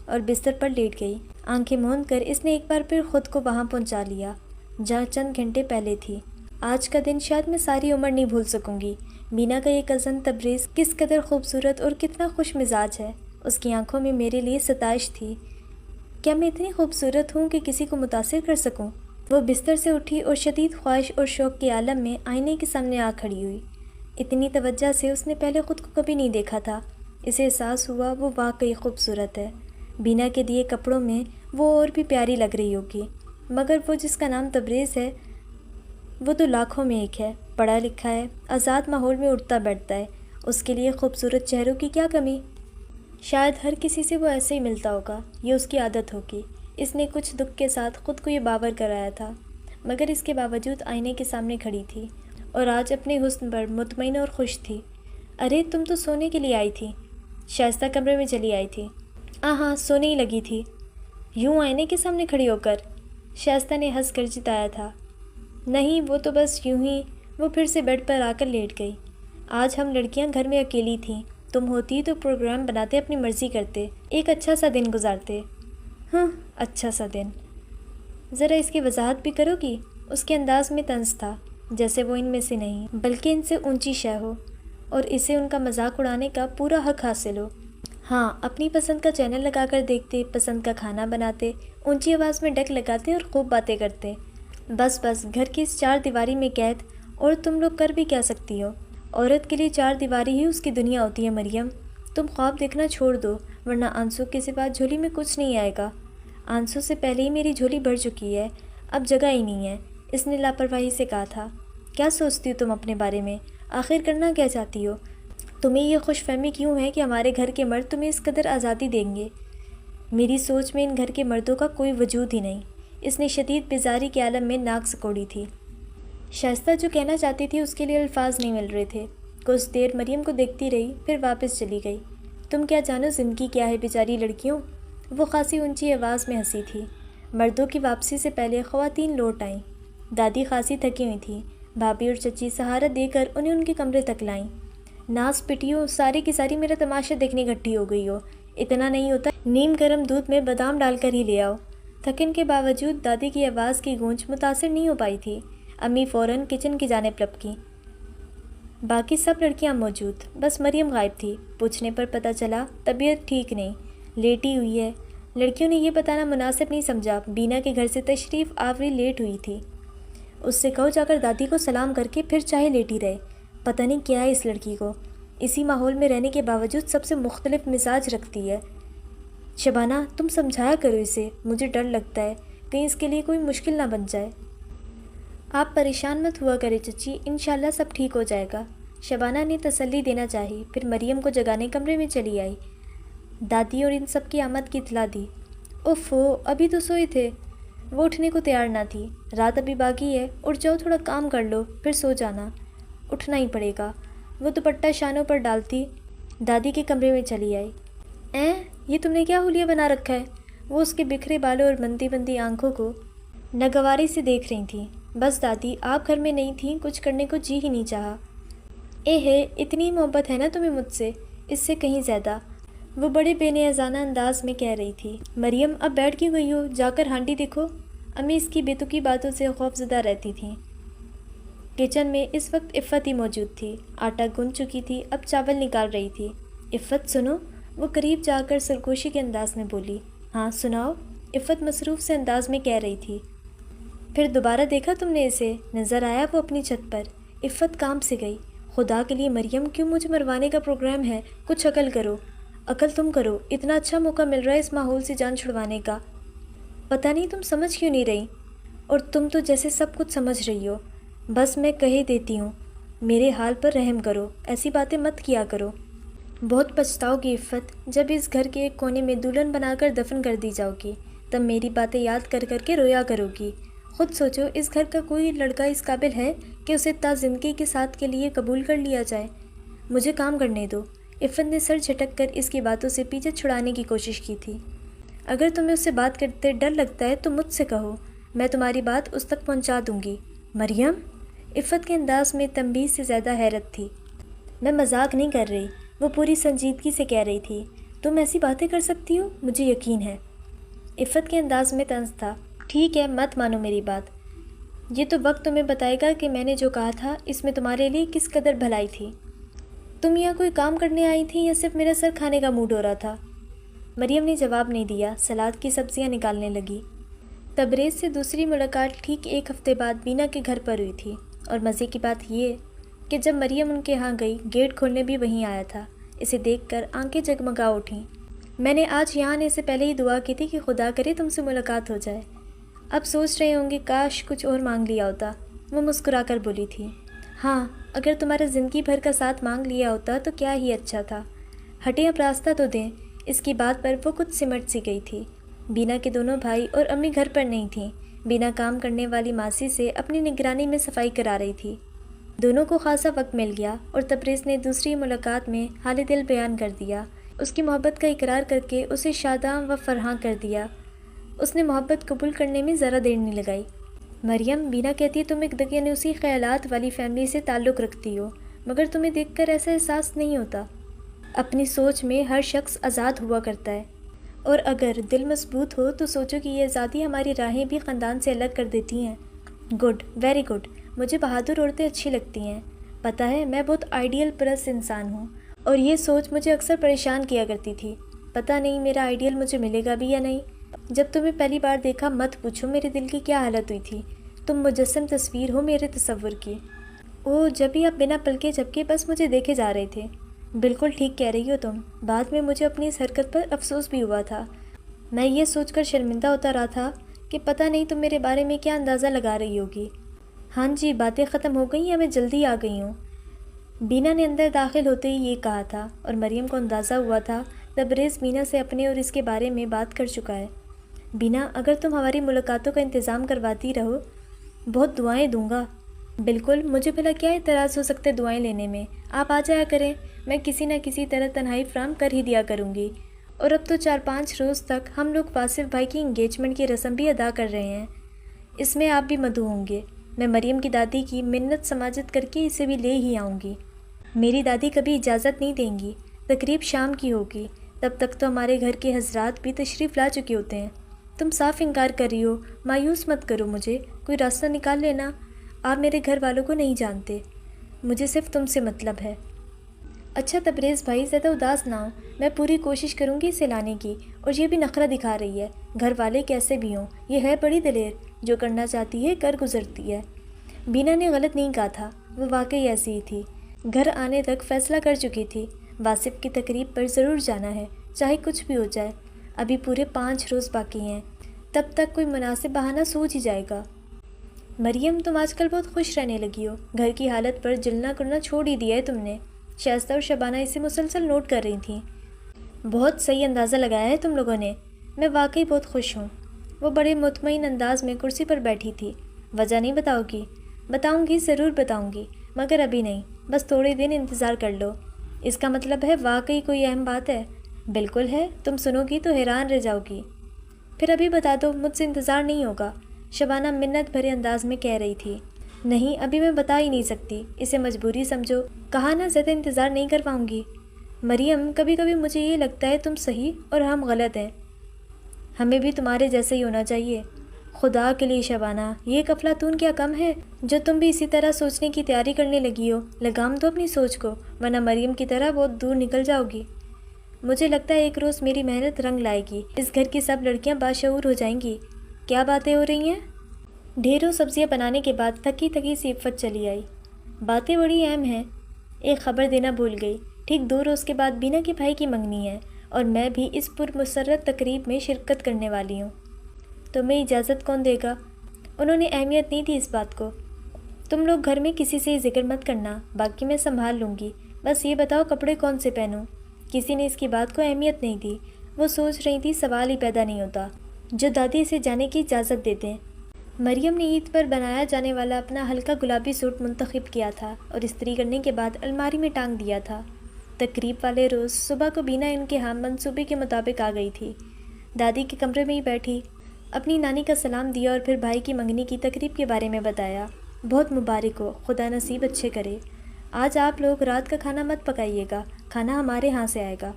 اور بستر پر لیٹ گئی۔ آنکھیں موند کر اس نے ایک بار پھر خود کو وہاں پہنچا لیا جہاں چند گھنٹے پہلے تھی۔ آج کا دن شاید میں ساری عمر نہیں بھول سکوں گی۔ بینا کا یہ کزن تبریز کس قدر خوبصورت اور کتنا خوش مزاج ہے، اس کی آنکھوں میں میرے لیے ستائش تھی۔ کیا میں اتنی خوبصورت ہوں کہ کسی کو متاثر کر سکوں؟ وہ بستر سے اٹھی اور شدید خواہش اور شوق کے عالم میں آئینے کے سامنے آ کھڑی ہوئی۔ اتنی توجہ سے اس نے پہلے خود کو کبھی نہیں دیکھا تھا۔ اسے احساس ہوا وہ واقعی خوبصورت ہے۔ بینا کے دیے کپڑوں میں وہ اور بھی پیاری لگ رہی ہوگی، مگر وہ جس کا نام تبریز ہے وہ تو لاکھوں میں ایک ہے، پڑھا لکھا ہے، آزاد ماحول میں اٹھتا بیٹھتا ہے، اس کے لیے خوبصورت چہروں کی کیا کمی؟ شاید ہر کسی سے وہ ایسے ہی ملتا ہوگا، یہ اس کی عادت ہوگی۔ اس نے کچھ دکھ کے ساتھ خود کو یہ باور کرایا تھا، مگر اس کے باوجود آئینے کے سامنے کھڑی تھی اور آج اپنے حسن پر مطمئن اور خوش تھی۔ ارے تم تو سونے کے لیے آئی تھی، شائستہ کمرے میں چلی آئی تھی۔ ہاں سونے ہی لگی تھی، یوں آئینے کے سامنے کھڑی ہو کر؟ شائستہ نے ہنس کر جتایا تھا۔ نہیں، وہ تو بس یوں ہی۔ وہ پھر سے بیڈ پر آ کر لیٹ گئی۔ آج ہم لڑکیاں گھر میں اکیلی تھیں، تم ہوتی تو پروگرام بناتے، اپنی مرضی کرتے، ایک اچھا سا دن گزارتے۔ ہاں، اچھا سا دن؟ ذرا اس کی وضاحت بھی کرو گی؟ اس کے انداز میں طنز تھا، جیسے وہ ان میں سے نہیں بلکہ ان سے اونچی شے ہو اور اسے ان کا مذاق اڑانے کا پورا حق حاصل ہو۔ ہاں، اپنی پسند کا چینل لگا کر دیکھتے، پسند کا کھانا بناتے، اونچی آواز میں ڈیک لگاتے اور خوب باتیں کرتے۔ بس گھر کی اس چار دیواری میں قید، اور تم لوگ کر بھی کیا سکتی ہو؟ عورت کے لیے چار دیواری ہی اس کی دنیا ہوتی ہے مریم۔ تم خواب دیکھنا چھوڑ دو، ورنہ آنسو کے سوا جھولی میں کچھ نہیں آئے گا۔ آنسو سے پہلے ہی میری جھولی بھر چکی ہے، اب جگہ ہی نہیں ہے، اس نے لاپرواہی سے کہا تھا۔ کیا سوچتی ہو تم اپنے بارے میں؟ آخر کرنا کیا چاہتی ہو؟ تمہیں یہ خوش فہمی کیوں ہے کہ ہمارے گھر کے مرد تمہیں اس قدر آزادی دیں گے؟ میری سوچ میں ان گھر کے مردوں کا کوئی وجود ہی نہیں۔ اس نے شدید بیزاری کے عالم میں ناک سکوڑی تھی۔ شائستہ جو کہنا چاہتی تھی اس کے لیے الفاظ نہیں مل رہے تھے۔ کچھ دیر مریم کو دیکھتی رہی، پھر واپس چلی گئی۔ تم کیا جانو زندگی کیا ہے بیچاری لڑکیوں؟ وہ خاصی اونچی آواز میں ہنسی تھی۔ مردوں کی واپسی سے پہلے خواتین لوٹ آئیں۔ دادی خاصی تھکی ہوئی تھیں، بھابھی اور چچی سہارا دے کر انہیں ان کے کمرے تک لائیں۔ ناز پٹیوں، ساری کی ساری میرا تماشا دیکھنے اکٹھی ہو گئی ہو، اتنا نہیں ہوتا نیم گرم دودھ میں بادام ڈال کر ہی لے آؤ۔ تھکن کے باوجود دادی کی آواز کی گونج متاثر نہیں ہو پائی تھی۔ امی فوراً کچن کی جانب لپکیں۔ باقی سب لڑکیاں موجود، بس مریم غائب تھی۔ پوچھنے پر پتہ چلا طبیعت ٹھیک نہیں، لیٹی ہوئی ہے۔ لڑکیوں نے یہ بتانا مناسب نہیں سمجھا، بینا کے گھر سے تشریف آوری لیٹ ہوئی تھی۔ اس سے کہو جا کر دادی کو سلام کر کے پھر چاہے لیٹی رہے۔ پتہ نہیں کیا ہے اس لڑکی کو، اسی ماحول میں رہنے کے باوجود سب سے مختلف مزاج رکھتی ہے۔ شبانہ، تم سمجھایا کرو اسے، مجھے ڈر لگتا ہے کہیں اس کے لیے کوئی مشکل نہ بن جائے۔ آپ پریشان مت ہوا کرے چچی، انشاءاللہ سب ٹھیک ہو جائے گا۔ شبانہ نے تسلی دینا چاہی، پھر مریم کو جگانے کمرے میں چلی آئی۔ دادی اور ان سب کی آمد کی اطلاع دی۔ اوفو، ابھی تو سوئے تھے۔ وہ اٹھنے کو تیار نہ تھی۔ رات ابھی باقی ہے، اٹھ جاؤ، تھوڑا کام کر لو، پھر سو جانا۔ اٹھنا ہی پڑے گا۔ وہ دوپٹہ شانوں پر ڈالتی دادی کے کمرے میں چلی آئی۔ یہ تم نے کیا حلیہ بنا رکھا ہے؟ وہ اس کے بکھرے بالوں اور بندی بندی آنکھوں کو ناگواری سے دیکھ رہی تھیں۔ بس دادی، آپ گھر میں نہیں تھیں، کچھ کرنے کو جی ہی نہیں چاہا۔ اتنی محبت ہے نا تمہیں مجھ سے، اس سے کہیں زیادہ، وہ بڑے بے نیازانہ انداز میں کہہ رہی تھی۔ مریم، اب بیٹھ کیوں گئی ہو؟ جا کر ہانڈی دیکھو۔ امی اس کی بے تکی باتوں سے خوف زدہ رہتی تھیں۔ کچن میں اس وقت عفت ہی موجود تھی۔ آٹا گوندھ چکی تھی، اب چاول نکال رہی تھی۔ عفت سنو، وہ قریب جا کر سرگوشی کے انداز میں بولی۔ ہاں سناؤ، عفت مصروف سے انداز میں کہہ رہی تھی۔ پھر دوبارہ دیکھا تم نے اسے؟ نظر آیا وہ اپنی چھت پر؟ عفت کام سے گئی۔ خدا کے لیے مریم، کیوں مجھے مروانے کا پروگرام ہے؟ کچھ عقل کرو۔ عقل تم کرو، اتنا اچھا موقع مل رہا ہے اس ماحول سے جان چھڑوانے کا۔ پتہ نہیں تم سمجھ کیوں نہیں رہی، اور تم تو جیسے سب کچھ سمجھ رہی ہو۔ بس میں کہہ دیتی ہوں، میرے حال پر رحم کرو، ایسی باتیں مت کیا کرو۔ بہت پچھتاؤ گی عفت، جب اس گھر کے ایک کونے میں دلہن بنا کر دفن کر دی جاؤ گی، تب میری باتیں یاد کر کر کے رویا کرو گی۔ خود سوچو، اس گھر کا کوئی لڑکا اس قابل ہے کہ اسے تا زندگی کے ساتھ کے لیے قبول کر لیا جائے؟ مجھے کام کرنے دو۔ عفت نے سر جھٹک کر اس کی باتوں سے پیچھے چھڑانے کی کوشش کی تھی۔ اگر تمہیں اس سے بات کرتے ڈر لگتا ہے تو مجھ سے کہو، میں تمہاری بات اس تک پہنچا دوں گی۔ مریم، عفت کے انداز میں تنبیہ سے زیادہ حیرت تھی۔ میں مذاق نہیں کر رہی، وہ پوری سنجیدگی سے کہہ رہی تھی۔ تم ایسی باتیں کر سکتی ہو؟ مجھے یقین ہے۔ عفت کے انداز میں طنز تھا۔ ٹھیک ہے، مت مانو میری بات، یہ تو وقت تمہیں بتائے گا کہ میں نے جو کہا تھا اس میں تمہارے لیے کس قدر بھلائی تھی۔ تم یہاں کوئی کام کرنے آئی تھی یا صرف میرا سر کھانے کا موڈ ہو رہا تھا؟ مریم نے جواب نہیں دیا، سلاد کی سبزیاں نکالنے لگی۔ تبریز سے دوسری ملاقات ٹھیک ایک ہفتے بعد بینا کے گھر پر ہوئی تھی، اور مزے کی بات یہ کہ جب مریم ان کے ہاں گئی، گیٹ کھولنے بھی وہیں آیا تھا۔ اسے دیکھ کر آنکھیں جگمگا اٹھیں۔ میں نے آج یہاں آنے سے پہلے ہی دعا کی تھی کہ خدا کرے تم سے ملاقات ہو جائے۔ اب سوچ رہے ہوں گے کاش کچھ اور مانگ لیا ہوتا، وہ مسکرا کر بولی تھی۔ ہاں، اگر تمہارا زندگی بھر کا ساتھ مانگ لیا ہوتا تو کیا ہی اچھا تھا۔ ہٹیں، اب راستہ تو دیں۔ اس کی بات پر وہ کچھ سمٹ سی گئی تھی۔ بینا کے دونوں بھائی اور امی گھر پر نہیں تھیں۔ بینا کام کرنے والی ماسی سے اپنی نگرانی میں صفائی کرا رہی تھی۔ دونوں کو خاصا وقت مل گیا، اور تبریز نے دوسری ملاقات میں حال دل بیان کر دیا اس کی محبت کا اقرار کر کے اسے شاداں و فرحاں کر دیا۔ اس نے محبت قبول کرنے میں ذرا دیر نہیں لگائی۔ مریم، بینا کہتی ہے تم ایک دقیانوسی خیالات والی فیملی سے تعلق رکھتی ہو، مگر تمہیں دیکھ کر ایسا احساس نہیں ہوتا۔ اپنی سوچ میں ہر شخص آزاد ہوا کرتا ہے، اور اگر دل مضبوط ہو تو سوچو کہ یہ آزادی ہماری راہیں بھی خاندان سے الگ کر دیتی ہیں۔ Good, very good. مجھے بہادر عورتیں اچھی لگتی ہیں۔ پتہ ہے میں بہت آئیڈیل پرست انسان ہوں، اور یہ سوچ مجھے اکثر پریشان کیا کرتی تھی۔ پتہ نہیں میرا آئیڈیل مجھے ملے گا بھی یا نہیں۔ جب تمہیں پہلی بار دیکھا مت پوچھو میرے دل کی کیا حالت ہوئی تھی۔ تم مجسم تصویر ہو میرے تصور کی۔ اوہ، جب بھی آپ بنا پلکے جھپکے بس مجھے دیکھے جا رہے تھے۔ بالکل ٹھیک کہہ رہی ہو تم۔ بعد میں مجھے اپنی اس حرکت پر افسوس بھی ہوا تھا۔ میں یہ سوچ کر شرمندہ ہوتا رہا تھا کہ پتہ نہیں تم میرے بارے میں کیا اندازہ لگا رہی ہوگی۔ ہاں جی، باتیں ختم ہو گئیں یا میں جلدی آ گئی ہوں؟ بینا نے اندر داخل ہوتے ہی یہ کہا تھا، اور مریم کو اندازہ ہوا تھا تبریز بینا سے اپنے اور اس کے بارے میں بات کر چکا ہے۔ بینا، اگر تم ہماری ملاقاتوں کا انتظام کرواتی رہو، بہت دعائیں دوں گا۔ بالکل، مجھے بھلا کیا اعتراض ہو سکتے دعائیں لینے میں؟ آپ آ جایا کریں، میں کسی نہ کسی طرح تنہائی فراہم کر ہی دیا کروں گی۔ اور اب تو 4-5 روز تک ہم لوگ واصف بھائی کی انگیجمنٹ کی رسم بھی ادا کر رہے ہیں، اس میں آپ بھی مدعو ہوں گے۔ میں مریم کی دادی کی منت سماجت کر کے اسے بھی لے ہی آؤں گی۔ میری دادی کبھی اجازت نہیں دیں گی۔ تقریب شام کی ہوگی، تب تک تو ہمارے گھر کے حضرات بھی تشریف لا چکے ہوتے ہیں۔ تم صاف انکار کر رہی ہو، مایوس مت کرو مجھے، کوئی راستہ نکال لینا۔ آپ میرے گھر والوں کو نہیں جانتے، مجھے صرف تم سے مطلب ہے۔ اچھا تبریز بھائی، زیادہ اداس نہ ہو، میں پوری کوشش کروں گی اسے لانے کی۔ اور یہ بھی نخرہ دکھا رہی ہے، گھر والے کیسے بھی ہوں، یہ ہے بڑی دلیر، جو کرنا چاہتی ہے کر گزرتی ہے۔ بینا نے غلط نہیں کہا تھا، وہ واقعی ایسی ہی تھی۔ گھر آنے تک فیصلہ کر چکی تھی، واصف کی تقریب پر ضرور جانا ہے، چاہے کچھ بھی ہو جائے۔ ابھی پورے 5 روز باقی ہیں، تب تک کوئی مناسب بہانہ سوچ ہی جائے گا۔ مریم، تم آج کل بہت خوش رہنے لگی ہو، گھر کی حالت پر جلنا کرنا چھوڑ ہی دیا ہے تم نے۔ شائستہ اور شبانہ اسے مسلسل نوٹ کر رہی تھیں۔ بہت صحیح اندازہ لگایا ہے تم لوگوں نے، میں واقعی بہت خوش ہوں۔ وہ بڑے مطمئن انداز میں کرسی پر بیٹھی تھی۔ وجہ نہیں بتاؤ گی؟ بتاؤں گی، ضرور بتاؤں گی، مگر ابھی نہیں، بس تھوڑے دن انتظار کر لو۔ اس کا مطلب ہے واقعی کوئی اہم بات ہے؟ بالکل ہے، تم سنو گی تو حیران رہ جاؤ گی۔ پھر ابھی بتا دو، مجھ سے انتظار نہیں ہوگا، شبانہ منت بھرے انداز میں کہہ رہی تھی۔ نہیں، ابھی میں بتا ہی نہیں سکتی، اسے مجبوری سمجھو، کہا نا زیادہ انتظار نہیں کرواؤں گی۔ مریم، کبھی کبھی مجھے یہ لگتا ہے تم صحیح اور ہم غلط ہیں، ہمیں بھی تمہارے جیسے ہی ہونا چاہیے۔ خدا کے لیے شبانہ، یہ ایک افلاطون کیا کم ہے جو تم بھی اسی طرح سوچنے کی تیاری کرنے لگی ہو؟ لگام دو اپنی سوچ کو، ورنہ مریم کی طرح بہت دور نکل جاؤ گی۔ مجھے لگتا ہے ایک روز میری محنت رنگ لائے گی، اس گھر کی سب لڑکیاں باشعور ہو جائیں گی۔ کیا باتیں ہو رہی ہیں؟ ڈھیروں سبزیاں بنانے کے بعد تھکی تھکی سی عفت چلی آئی۔ باتیں بڑی اہم ہیں، ایک خبر دینا بھول گئی، ٹھیک 2 روز کے بعد بینا کے بھائی کی منگنی ہے، اور میں بھی اس پرمسرت تقریب میں شرکت کرنے والی ہوں۔ تمہیں اجازت کون دے گا؟ انہوں نے اہمیت نہیں دی اس بات کو۔ تم لوگ گھر میں کسی سے ذکر مت کرنا، باقی میں سنبھال لوں گی، بس یہ بتاؤ کپڑے کون سے پہنوں؟ کسی نے اس کی بات کو اہمیت نہیں دی، وہ سوچ رہی تھی سوال ہی پیدا نہیں ہوتا، جو دادی اسے جانے کی اجازت دے دیں۔ مریم نے عید پر بنایا جانے والا اپنا ہلکا گلابی سوٹ منتخب کیا تھا اور استری کرنے کے بعد الماری میں ٹانگ دیا تھا۔ تقریب والے روز صبح کو بینا ان کے ہاں منصوبے کے مطابق آ گئی تھی۔ دادی کے کمرے میں ہی بیٹھی اپنی نانی کا سلام دیا اور پھر بھائی کی منگنی کی تقریب کے بارے میں بتایا۔ بہت مبارک ہو، خدا نصیب اچھے کرے۔ آج آپ لوگ رات کا کھانا مت پکائیے گا، کھانا ہمارے ہاں سے آئے گا۔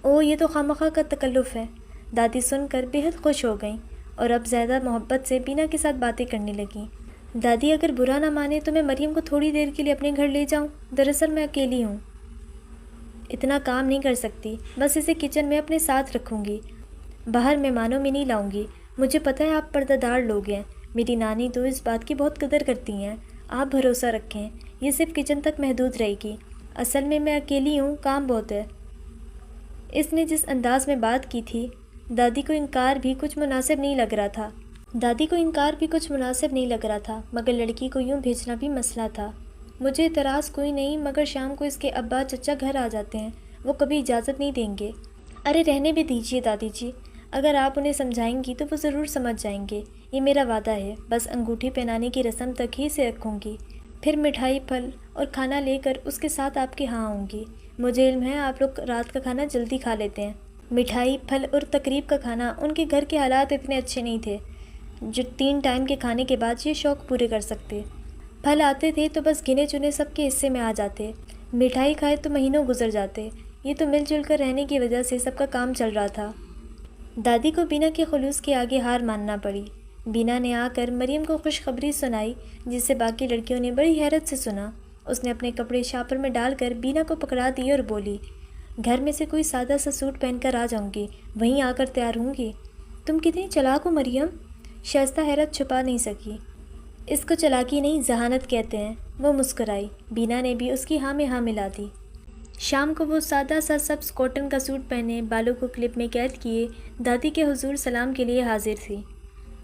اوہ، یہ تو خواہ کا تکلف ہے۔ دادی سن کر بے حد خوش ہو گئیں اور اب زیادہ محبت سے بینا کے ساتھ باتیں کرنے لگیں۔ دادی اگر برا نہ مانے تو میں مریم کو تھوڑی دیر کے لیے اپنے گھر لے جاؤں؟ دراصل میں اکیلی ہوں، اتنا کام نہیں کر سکتی، بس اسے کچن میں اپنے ساتھ رکھوں گی، باہر مہمانوں میں نہیں لاؤں گی۔ مجھے پتہ ہے آپ پردہ دار لوگ ہیں، میری نانی تو اس بات کی بہت قدر کرتی ہیں، آپ بھروسہ رکھیں، یہ صرف کچن تک محدود رہے گی۔ اصل میں اکیلی ہوں، کام بہت ہے۔ اس نے جس انداز میں بات کی تھی، دادی کو انکار بھی کچھ مناسب نہیں لگ رہا تھا، مگر لڑکی کو یوں بھیجنا بھی مسئلہ تھا۔ مجھے اعتراض کوئی نہیں، مگر شام کو اس کے ابا چچا گھر آ جاتے ہیں، وہ کبھی اجازت نہیں دیں گے۔ ارے رہنے بھی دیجیے دادی جی، اگر آپ انہیں سمجھائیں گی تو وہ ضرور سمجھ جائیں گے، یہ میرا وعدہ ہے، بس انگوٹھی پہنانے کی رسم تک ہی اسے رکھوں گی، پھر مٹھائی پھل اور کھانا لے کر اس کے ساتھ آپ کے ہاں آؤں گی۔ مجھے علم ہے آپ لوگ رات کا کھانا جلدی کھا لیتے ہیں۔ مٹھائی، پھل اور تقریب کا کھانا، ان کے گھر کے حالات اتنے اچھے نہیں تھے جو 3 ٹائم کے کھانے کے بعد یہ شوق پورے کر سکتے۔ پھل آتے تھے تو بس گنے چنے سب کے حصے میں آ جاتے، مٹھائی کھائے تو مہینوں گزر جاتے۔ یہ تو مل جل کر رہنے کی وجہ سے سب کا کام چل رہا تھا۔ دادی کو بینا کے خلوص کے آگے ہار ماننا پڑی۔ بینا نے آ کر مریم کو خوشخبری سنائی، جسے باقی لڑکیوں نے بڑی حیرت سے سنا۔ اس نے اپنے کپڑے شاپر میں ڈال کر بینا کو پکڑا دیے اور بولی، گھر میں سے کوئی سادہ سا سوٹ پہن کر آ جاؤں گی، وہیں آ کر تیار ہوں گی۔ تم کتنی چلاک ہو مریم، شائستہ حیرت چھپا نہیں سکی۔ اس کو چلاکی نہیں، ذہانت کہتے ہیں۔ وہ مسکرائی۔ بینا نے بھی اس کی ہاں میں ہاں ملا دی۔ شام کو وہ سادہ سا سبز کاٹن کا سوٹ پہنے، بالوں کو کلپ میں قید کیے، دادی کے حضور سلام کے لیے حاضر تھی۔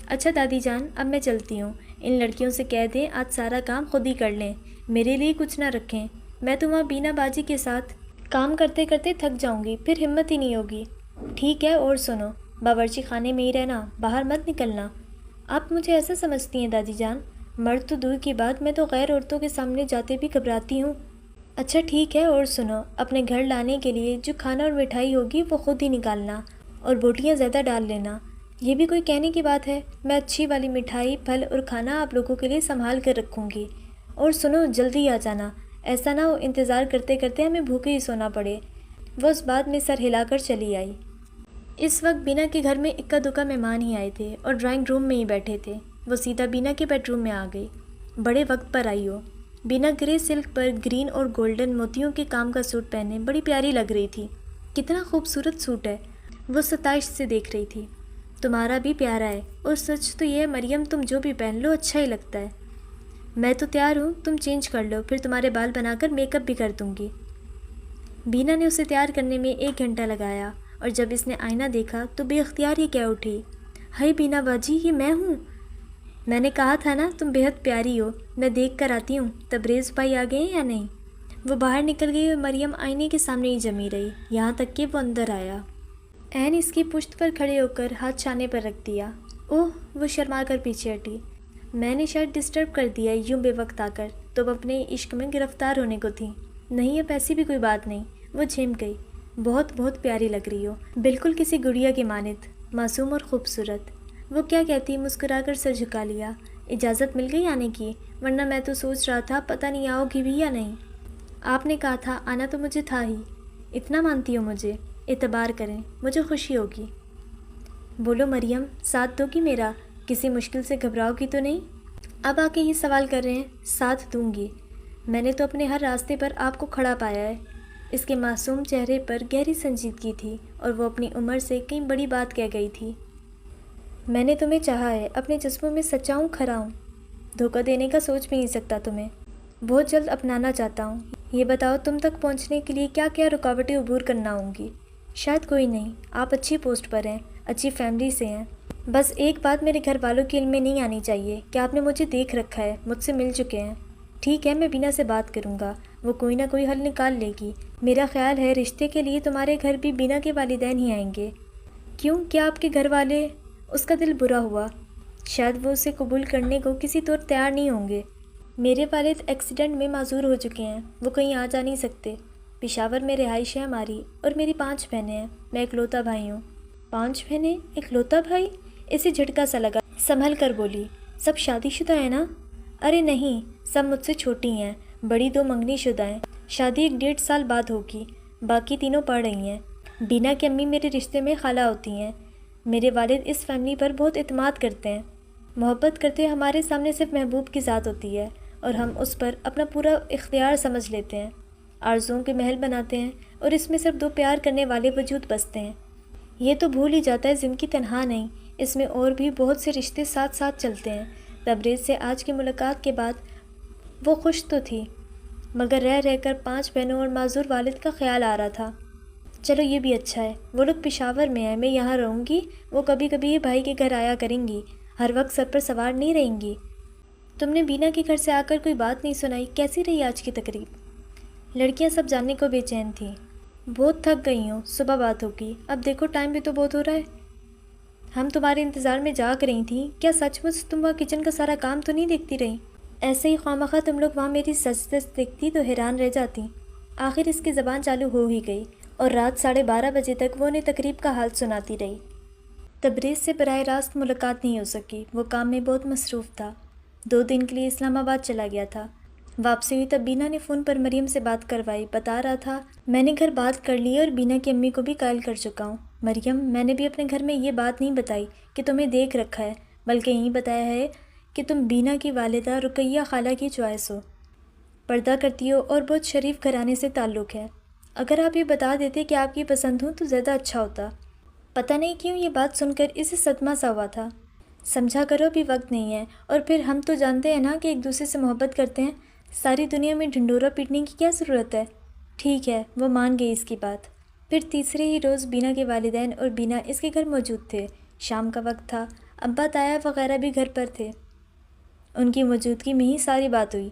اچھا دادی جان، اب میں چلتی ہوں۔ ان لڑکیوں سے کہہ دیں آج سارا کام خود ہی کر لیں، میرے لیے کچھ نہ رکھیں۔ میں تو وہاں بینا باجی کے ساتھ کام کرتے کرتے تھک جاؤں گی، پھر ہمت ہی نہیں ہوگی۔ ٹھیک ہے، اور سنو، باورچی خانے میں ہی رہنا، باہر مت نکلنا۔ آپ مجھے ایسا سمجھتی ہیں دادی جان؟ مرد تو دور کی بات، میں تو غیر عورتوں کے سامنے جاتے بھی گھبراتی ہوں۔ اچھا ٹھیک ہے، اور سنو، اپنے گھر لانے کے لیے جو کھانا اور مٹھائی ہوگی وہ خود ہی نکالنا، اور بوٹیاں زیادہ ڈال لینا۔ یہ بھی کوئی کہنے کی بات ہے؟ میں اچھی والی مٹھائی، پھل اور کھانا آپ لوگوں کے لیے سنبھال کر رکھوں گی۔ اور سنو، جلدی آ جانا، ایسا نہ ہو انتظار کرتے کرتے ہمیں بھوکے ہی سونا پڑے۔ وہ اس بات میں سر ہلا کر چلی آئی۔ اس وقت بینا کے گھر میں اکا دکا مہمان ہی آئے تھے اور ڈرائنگ روم میں ہی بیٹھے تھے۔ وہ سیدھا بینا کے بیڈ روم میں آ گئی۔ بڑے وقت پر آئی ہو۔ بینا گرے سلک پر گرین اور گولڈن موتیوں کے کام کا سوٹ پہنے بڑی پیاری لگ رہی تھی۔ کتنا خوبصورت سوٹ ہے، وہ ستائش سے دیکھ رہی تھی۔ تمہارا بھی پیارا ہے، اور سچ تو یہ ہے مریم، تم جو بھی پہن لو اچھا ہی لگتا ہے۔ میں تو تیار ہوں، تم چینج کر لو، پھر تمہارے بال بنا کر میک اپ بھی کر دوں گی۔ بینا نے اسے تیار کرنے میں 1 گھنٹہ لگایا، اور جب اس نے آئینہ دیکھا تو بے اختیار ہی کہہ اٹھی، ہائے بینا باجی، یہ میں ہوں؟ میں نے کہا تھا نا تم بےحد پیاری ہو، میں دیکھ کر آتی ہوں۔ تبریز بھائی آ گئے ہیں یا نہیں؟ وہ باہر نکل گئی اور مریم آئینے کے سامنے ہی جمی رہی، یہاں تک کہ وہ اندر آیا۔ عین اس کی پشت پر کھڑے ہو کر ہاتھ چھانے پر رکھ دیا۔ اوہ، وہ شرما کر پیچھے ہٹی۔ میں نے شاید ڈسٹرب کر دیا یوں بے وقت آ کر، تم اپنے عشق میں گرفتار ہونے کو تھی۔ نہیں، اب ایسی بھی کوئی بات نہیں۔ وہ جھم گئی۔ بہت بہت پیاری لگ رہی ہو، بالکل کسی گڑیا کی مانند، معصوم اور خوبصورت۔ وہ کیا کہتی، مسکرا کر سر جھکا لیا۔ اجازت مل گئی آنے کی؟ ورنہ میں تو سوچ رہا تھا پتہ نہیں آؤ گی بھی یا نہیں۔ آپ نے کہا تھا آنا تو مجھے تھا ہی۔ اتنا مانتی ہو مجھے؟ اعتبار کریں، مجھے خوشی ہوگی۔ بولو مریم، ساتھ دو گی میرا؟ کسی مشکل سے گھبراؤ گی تو نہیں؟ اب آ کے ہی سوال کر رہے ہیں۔ ساتھ دوں گی، میں نے تو اپنے ہر راستے پر آپ کو کھڑا پایا ہے۔ اس کے معصوم چہرے پر گہری سنجیدگی تھی، اور وہ اپنی عمر سے کئی بڑی بات کہہ گئی تھی۔ میں نے تمہیں چاہا ہے، اپنے جذبوں میں سچا ہوں، کھرا ہوں، دھوکہ دینے کا سوچ بھی نہیں سکتا تمہیں۔ بہت جلد اپنانا چاہتا ہوں۔ یہ بتاؤ تم تک پہنچنے کے لیے کیا کیا رکاوٹیں عبور کرنا ہوں گی؟ شاید کوئی نہیں، آپ اچھی پوسٹ پر ہیں، اچھی فیملی سے ہیں۔ بس ایک بات میرے گھر والوں کے علم میں نہیں آنی چاہیے کہ آپ نے مجھے دیکھ رکھا ہے، مجھ سے مل چکے ہیں۔ ٹھیک ہے، میں بینا سے بات کروں گا، وہ کوئی نہ کوئی حل نکال لے گی۔ میرا خیال ہے رشتے کے لیے تمہارے گھر بھی بینا کے والدین ہی آئیں گے۔ کیوں، کیا آپ کے گھر والے؟ اس کا دل برا ہوا، شاید وہ اسے قبول کرنے کو کسی طور تیار نہیں ہوں گے۔ میرے والد ایکسیڈنٹ میں معذور ہو چکے ہیں، وہ کہیں آ جا نہیں سکتے۔ پشاور میں رہائش ہے ہماری، اور میری 5 بہنیں ہیں، میں اکلوتا بھائی ہوں۔ 5 بہنیں، اکلوتا بھائی؟ اسے جھٹکا سا لگا، سنبھل کر بولی، سب شادی شدہ ہیں نا؟ ارے نہیں، سب مجھ سے چھوٹی ہیں، بڑی 2 منگنی شدہ ہیں، شادی 1 1.5 سال بعد ہوگی، باقی تینوں پڑھ رہی ہیں۔ بینا کی امی میرے رشتے میں خالہ ہوتی ہیں۔ میرے والد اس فیملی پر بہت اعتماد کرتے ہیں، محبت کرتے ہوئے ہمارے سامنے صرف محبوب کی ذات ہوتی ہے، اور ہم اس پر اپنا پورا اختیار سمجھ لیتے ہیں، آرزوؤں کے محل بناتے ہیں، اور اس میں صرف 2 پیار کرنے والے وجود بستے ہیں۔ یہ تو بھول ہی جاتا ہے زندگی تنہا نہیں، اس میں اور بھی بہت سے رشتے ساتھ ساتھ چلتے ہیں۔ تبریز سے آج کی ملاقات کے بعد وہ خوش تو تھی، مگر رہ رہ کر 5 بہنوں اور معذور والد کا خیال آ رہا تھا۔ چلو یہ بھی اچھا ہے، وہ لوگ پشاور میں ہیں، میں یہاں رہوں گی، وہ کبھی کبھی بھائی کے گھر آیا کریں گی، ہر وقت سر پر سوار نہیں رہیں گی۔ تم نے بینا کے گھر سے آ کر کوئی بات نہیں سنائی، کیسی رہی آج کی تقریب؟ لڑکیاں سب جاننے کو بے چین تھیں۔ بہت تھک گئی ہوں، صبح بات ہوگی، اب دیکھو ٹائم بھی تو بہت ہو رہا ہے۔ ہم تمہارے انتظار میں جاگ رہی تھیں، کیا سچ مچ تم وہاں کچن کا سارا کام تو نہیں دیکھتی رہی؟ ایسے ہی خواہ مخواہ تم لوگ وہاں میری سچ دیکھتی تو حیران رہ جاتی۔ آخر اس کی زبان چالو ہو ہی گئی اور رات 12:30 بجے تک وہ انہیں تقریب کا حال سناتی رہی۔ تبریز سے براہ راست ملاقات نہیں ہو سکی، وہ کام میں بہت مصروف تھا۔ 2 دن کے لیے اسلام آباد چلا گیا تھا۔ واپسی ہوئی تب بینا نے فون پر مریم سے بات کروائی، بتا رہا تھا میں نے گھر بات کر لی اور بینا کی امی کو بھی قائل کر چکا ہوں۔ مریم، میں نے بھی اپنے گھر میں یہ بات نہیں بتائی کہ تمہیں دیکھ رکھا ہے، بلکہ یہی بتایا ہے کہ تم بینا کی والدہ رقیہ خالہ کی چوائس ہو، پردہ کرتی ہو اور بہت شریف گھرانے سے تعلق ہے۔ اگر آپ یہ بتا دیتے کہ آپ کی پسند ہوں تو زیادہ اچھا ہوتا۔ پتہ نہیں کیوں یہ بات سن کر اسے صدمہ سا ہوا تھا۔ سمجھا کرو ابھی وقت نہیں ہے، اور پھر ہم تو جانتے ہیں نا کہ ایک دوسرے سے محبت کرتے ہیں، ساری دنیا میں ڈھنڈورا پیٹنے کی کیا ضرورت ہے؟ ٹھیک ہے، وہ مان گئی اس کی بات۔ پھر تیسرے ہی روز بینا کے والدین اور بینا اس کے گھر موجود تھے۔ شام کا وقت تھا، ابا تایا وغیرہ بھی گھر پر تھے۔ ان کی موجودگی میں ہی ساری بات ہوئی۔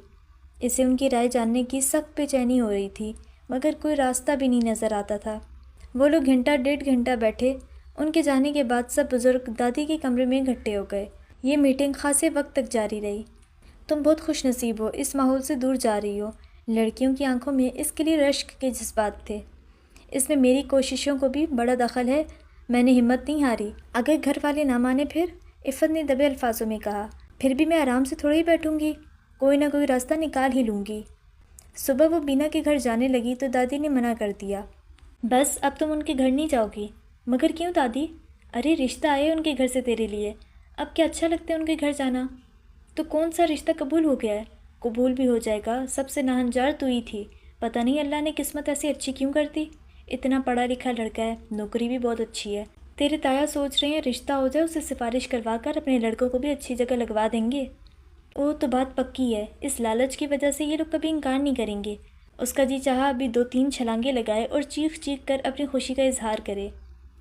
اسے ان کی رائے جاننے کی سخت بے چینی ہو رہی تھی، مگر کوئی راستہ بھی نہیں نظر آتا تھا۔ وہ لوگ 1.5 گھنٹہ بیٹھے۔ ان کے جانے کے بعد سب بزرگ دادی کے کمرے میں اکٹھے ہو گئے۔ یہ میٹنگ خاصے وقت تک جاری رہی۔ تم بہت خوش نصیب ہو، اس ماحول سے دور جا رہی ہو۔ لڑکیوں کی آنکھوں میں اس کے لیے رشک کے جذبات تھے۔ اس میں میری کوششوں کو بھی بڑا دخل ہے، میں نے ہمت نہیں ہاری۔ اگر گھر والے نہ مانے پھر؟ عفت نے دبے الفاظوں میں کہا۔ پھر بھی میں آرام سے تھوڑے ہی بیٹھوں گی، کوئی نہ کوئی راستہ نکال ہی لوں گی۔ صبح وہ بینا کے گھر جانے لگی تو دادی نے منع کر دیا۔ بس اب تم ان کے گھر نہیں جاؤ گی؟ مگر کیوں دادی؟ ارے رشتہ آئے ان کے گھر سے تیرے لیے، اب کیا اچھا لگتا ہے ان کے گھر جانا؟ تو کون سا رشتہ قبول ہو گیا ہے؟ قبول بھی ہو جائے گا، سب سے ناہنجار تو ہی تھی، پتہ نہیں اللہ نے قسمت ایسی اچھی کیوں کر دی۔ اتنا پڑھا لکھا لڑکا ہے، نوکری بھی بہت اچھی ہے۔ تیرے تایا سوچ رہے ہیں رشتہ ہو جائے، اسے سفارش کروا کر اپنے لڑکوں کو بھی اچھی جگہ لگوا دیں گے۔ وہ تو بات پکی ہے، اس لالچ کی وجہ سے یہ لوگ کبھی انکار نہیں کریں گے۔ اس کا جی چاہا ابھی 2-3 چھلانگیں لگائے اور چیخ چیخ کر اپنی خوشی کا اظہار کرے۔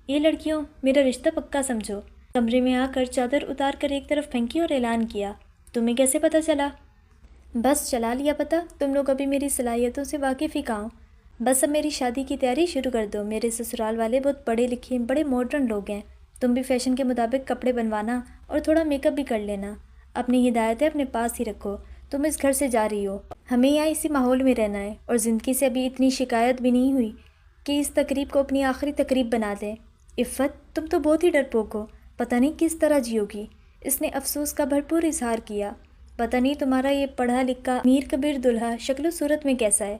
یہ لڑکیوں، میرا رشتہ پکا سمجھو۔ کمرے میں آ کر چادر اتار کر ایک طرف پھینکی اور اعلان کیا، تمہیں کیسے پتہ چلا؟ بس چلا لیا پتہ، تم لوگ ابھی میری صلاحیتوں سے واقف ہی کہاں ہو۔ بس اب میری شادی کی تیاری شروع کر دو۔ میرے سسرال والے بہت پڑھے لکھے بڑے ماڈرن لوگ ہیں، تم بھی فیشن کے مطابق کپڑے بنوانا اور تھوڑا میک اپ بھی کر لینا۔ اپنی ہدایتیں اپنے پاس ہی رکھو، تم اس گھر سے جا رہی ہو، ہمیں یہاں اسی ماحول میں رہنا ہے، اور زندگی سے ابھی اتنی شکایت بھی نہیں ہوئی کہ اس تقریب کو اپنی آخری تقریب بنا دیں۔ عفت، تم تو بہت ہی ڈرپوک ہو، پتہ نہیں کس طرح جیو گی۔ اس نے افسوس کا بھرپور اظہار کیا۔ پتہ نہیں تمہارا یہ پڑھا لکھا میر کبیر دلہا شکل و صورت میں کیسا ہے۔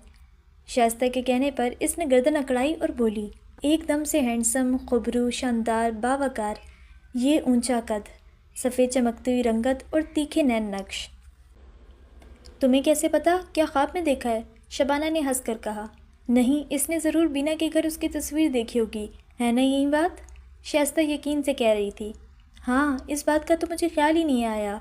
شائستہ کے کہنے پر اس نے گردن اکڑائی اور بولی، ایک دم سے ہینڈسم، خبرو، شاندار، باوقار، یہ اونچا قد، سفید چمکتی ہوئی رنگت اور تیکھے نین نقش۔ تمہیں کیسے پتا؟ کیا خواب میں دیکھا ہے؟ شبانہ نے ہنس کر کہا۔ نہیں، اس نے ضرور بینا کے گھر اس کی تصویر دیکھی ہوگی، ہے نا یہی بات؟ شائستہ یقین سے کہہ رہی تھی۔ ہاں، اس بات کا تو مجھے خیال ہی نہیں آیا۔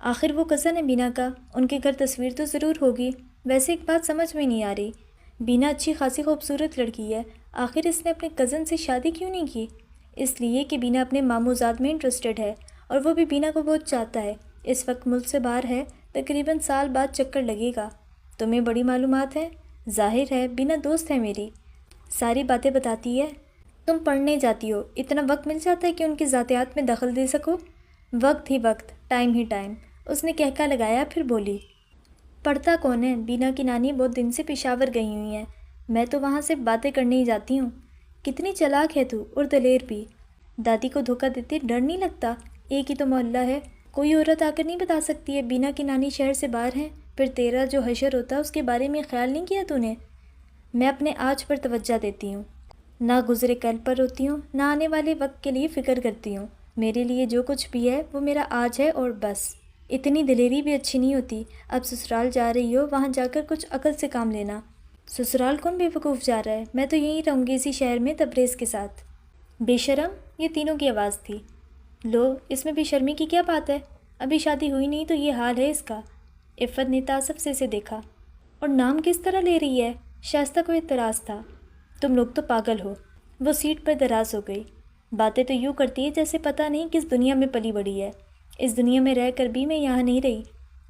آخر وہ کزن ہے بینا کا، ان کے گھر تصویر تو ضرور ہوگی۔ ویسے ایک بات سمجھ میں نہیں آ رہی، بینا اچھی خاصی خوبصورت لڑکی ہے، آخر اس نے اپنے کزن سے شادی کیوں نہیں کی؟ اس لیے کہ بینا اپنے ماموں زاد میں انٹرسٹڈ ہے، اور وہ بھی بینا کو بہت چاہتا ہے۔ اس وقت ملک سے باہر ہے، تقریباً سال بعد چکر لگے گا۔ تمہیں بڑی معلومات ہے، ظاہر ہے، بینا دوست ہے میری، ساری باتیں بتاتی ہے۔ تم پڑھنے جاتی ہو، اتنا وقت مل جاتا ہے کہ ان کی ذاتیات میں دخل دے سکو؟ وقت ہی وقت، ٹائم ہی ٹائم، اس نے کہکا لگایا، پھر بولی۔ پڑھتا کون ہے؟ بینا کی نانی بہت دن سے پشاور گئی ہوئی ہیں، میں تو وہاں سے باتیں کرنے ہی جاتی ہوں۔ کتنی چلاک ہے تو، اور دلیر بھی۔ دادی کو دھوکہ دیتے ڈر نہیں لگتا؟ ایک ہی تو محلہ ہے، کوئی عورت آ کر نہیں بتا سکتی ہے بینا کی نانی شہر سے باہر ہیں؟ پھر تیرا جو حشر ہوتا ہے اس کے بارے میں خیال نہیں کیا تو نے؟ میں اپنے آج پر توجہ دیتی ہوں، نہ گزرے کل پر روتی ہوں، نہ آنے والے وقت کے لیے فکر کرتی ہوں۔ میرے لیے جو کچھ بھی ہے وہ میرا آج ہے، اور بس۔ اتنی دلیری بھی اچھی نہیں ہوتی۔ اب سسرال جا رہی ہو، وہاں جا کر کچھ عقل سے کام لینا۔ سسرال کون بے وقوف جا رہا ہے؟ میں تو یہیں رہوں گی، اسی شہر میں، تبریز کے ساتھ۔ بے شرم، یہ تینوں کی آواز تھی۔ لو، اس میں بے شرمی کی کیا بات ہے؟ ابھی شادی ہوئی نہیں تو یہ حال ہے اس کا۔ عفت نے تعصب سے اسے دیکھا۔ اور نام کس طرح لے رہی ہے؟ شائستہ کو اعتراض تھا۔ تم لوگ تو پاگل ہو۔ وہ سیٹ پر دراز ہو گئی۔ باتیں تو یوں کرتی ہے جیسے پتہ نہیں کس دنیا میں پلی بڑی ہے۔ اس دنیا میں رہ کر بھی میں یہاں نہیں رہی۔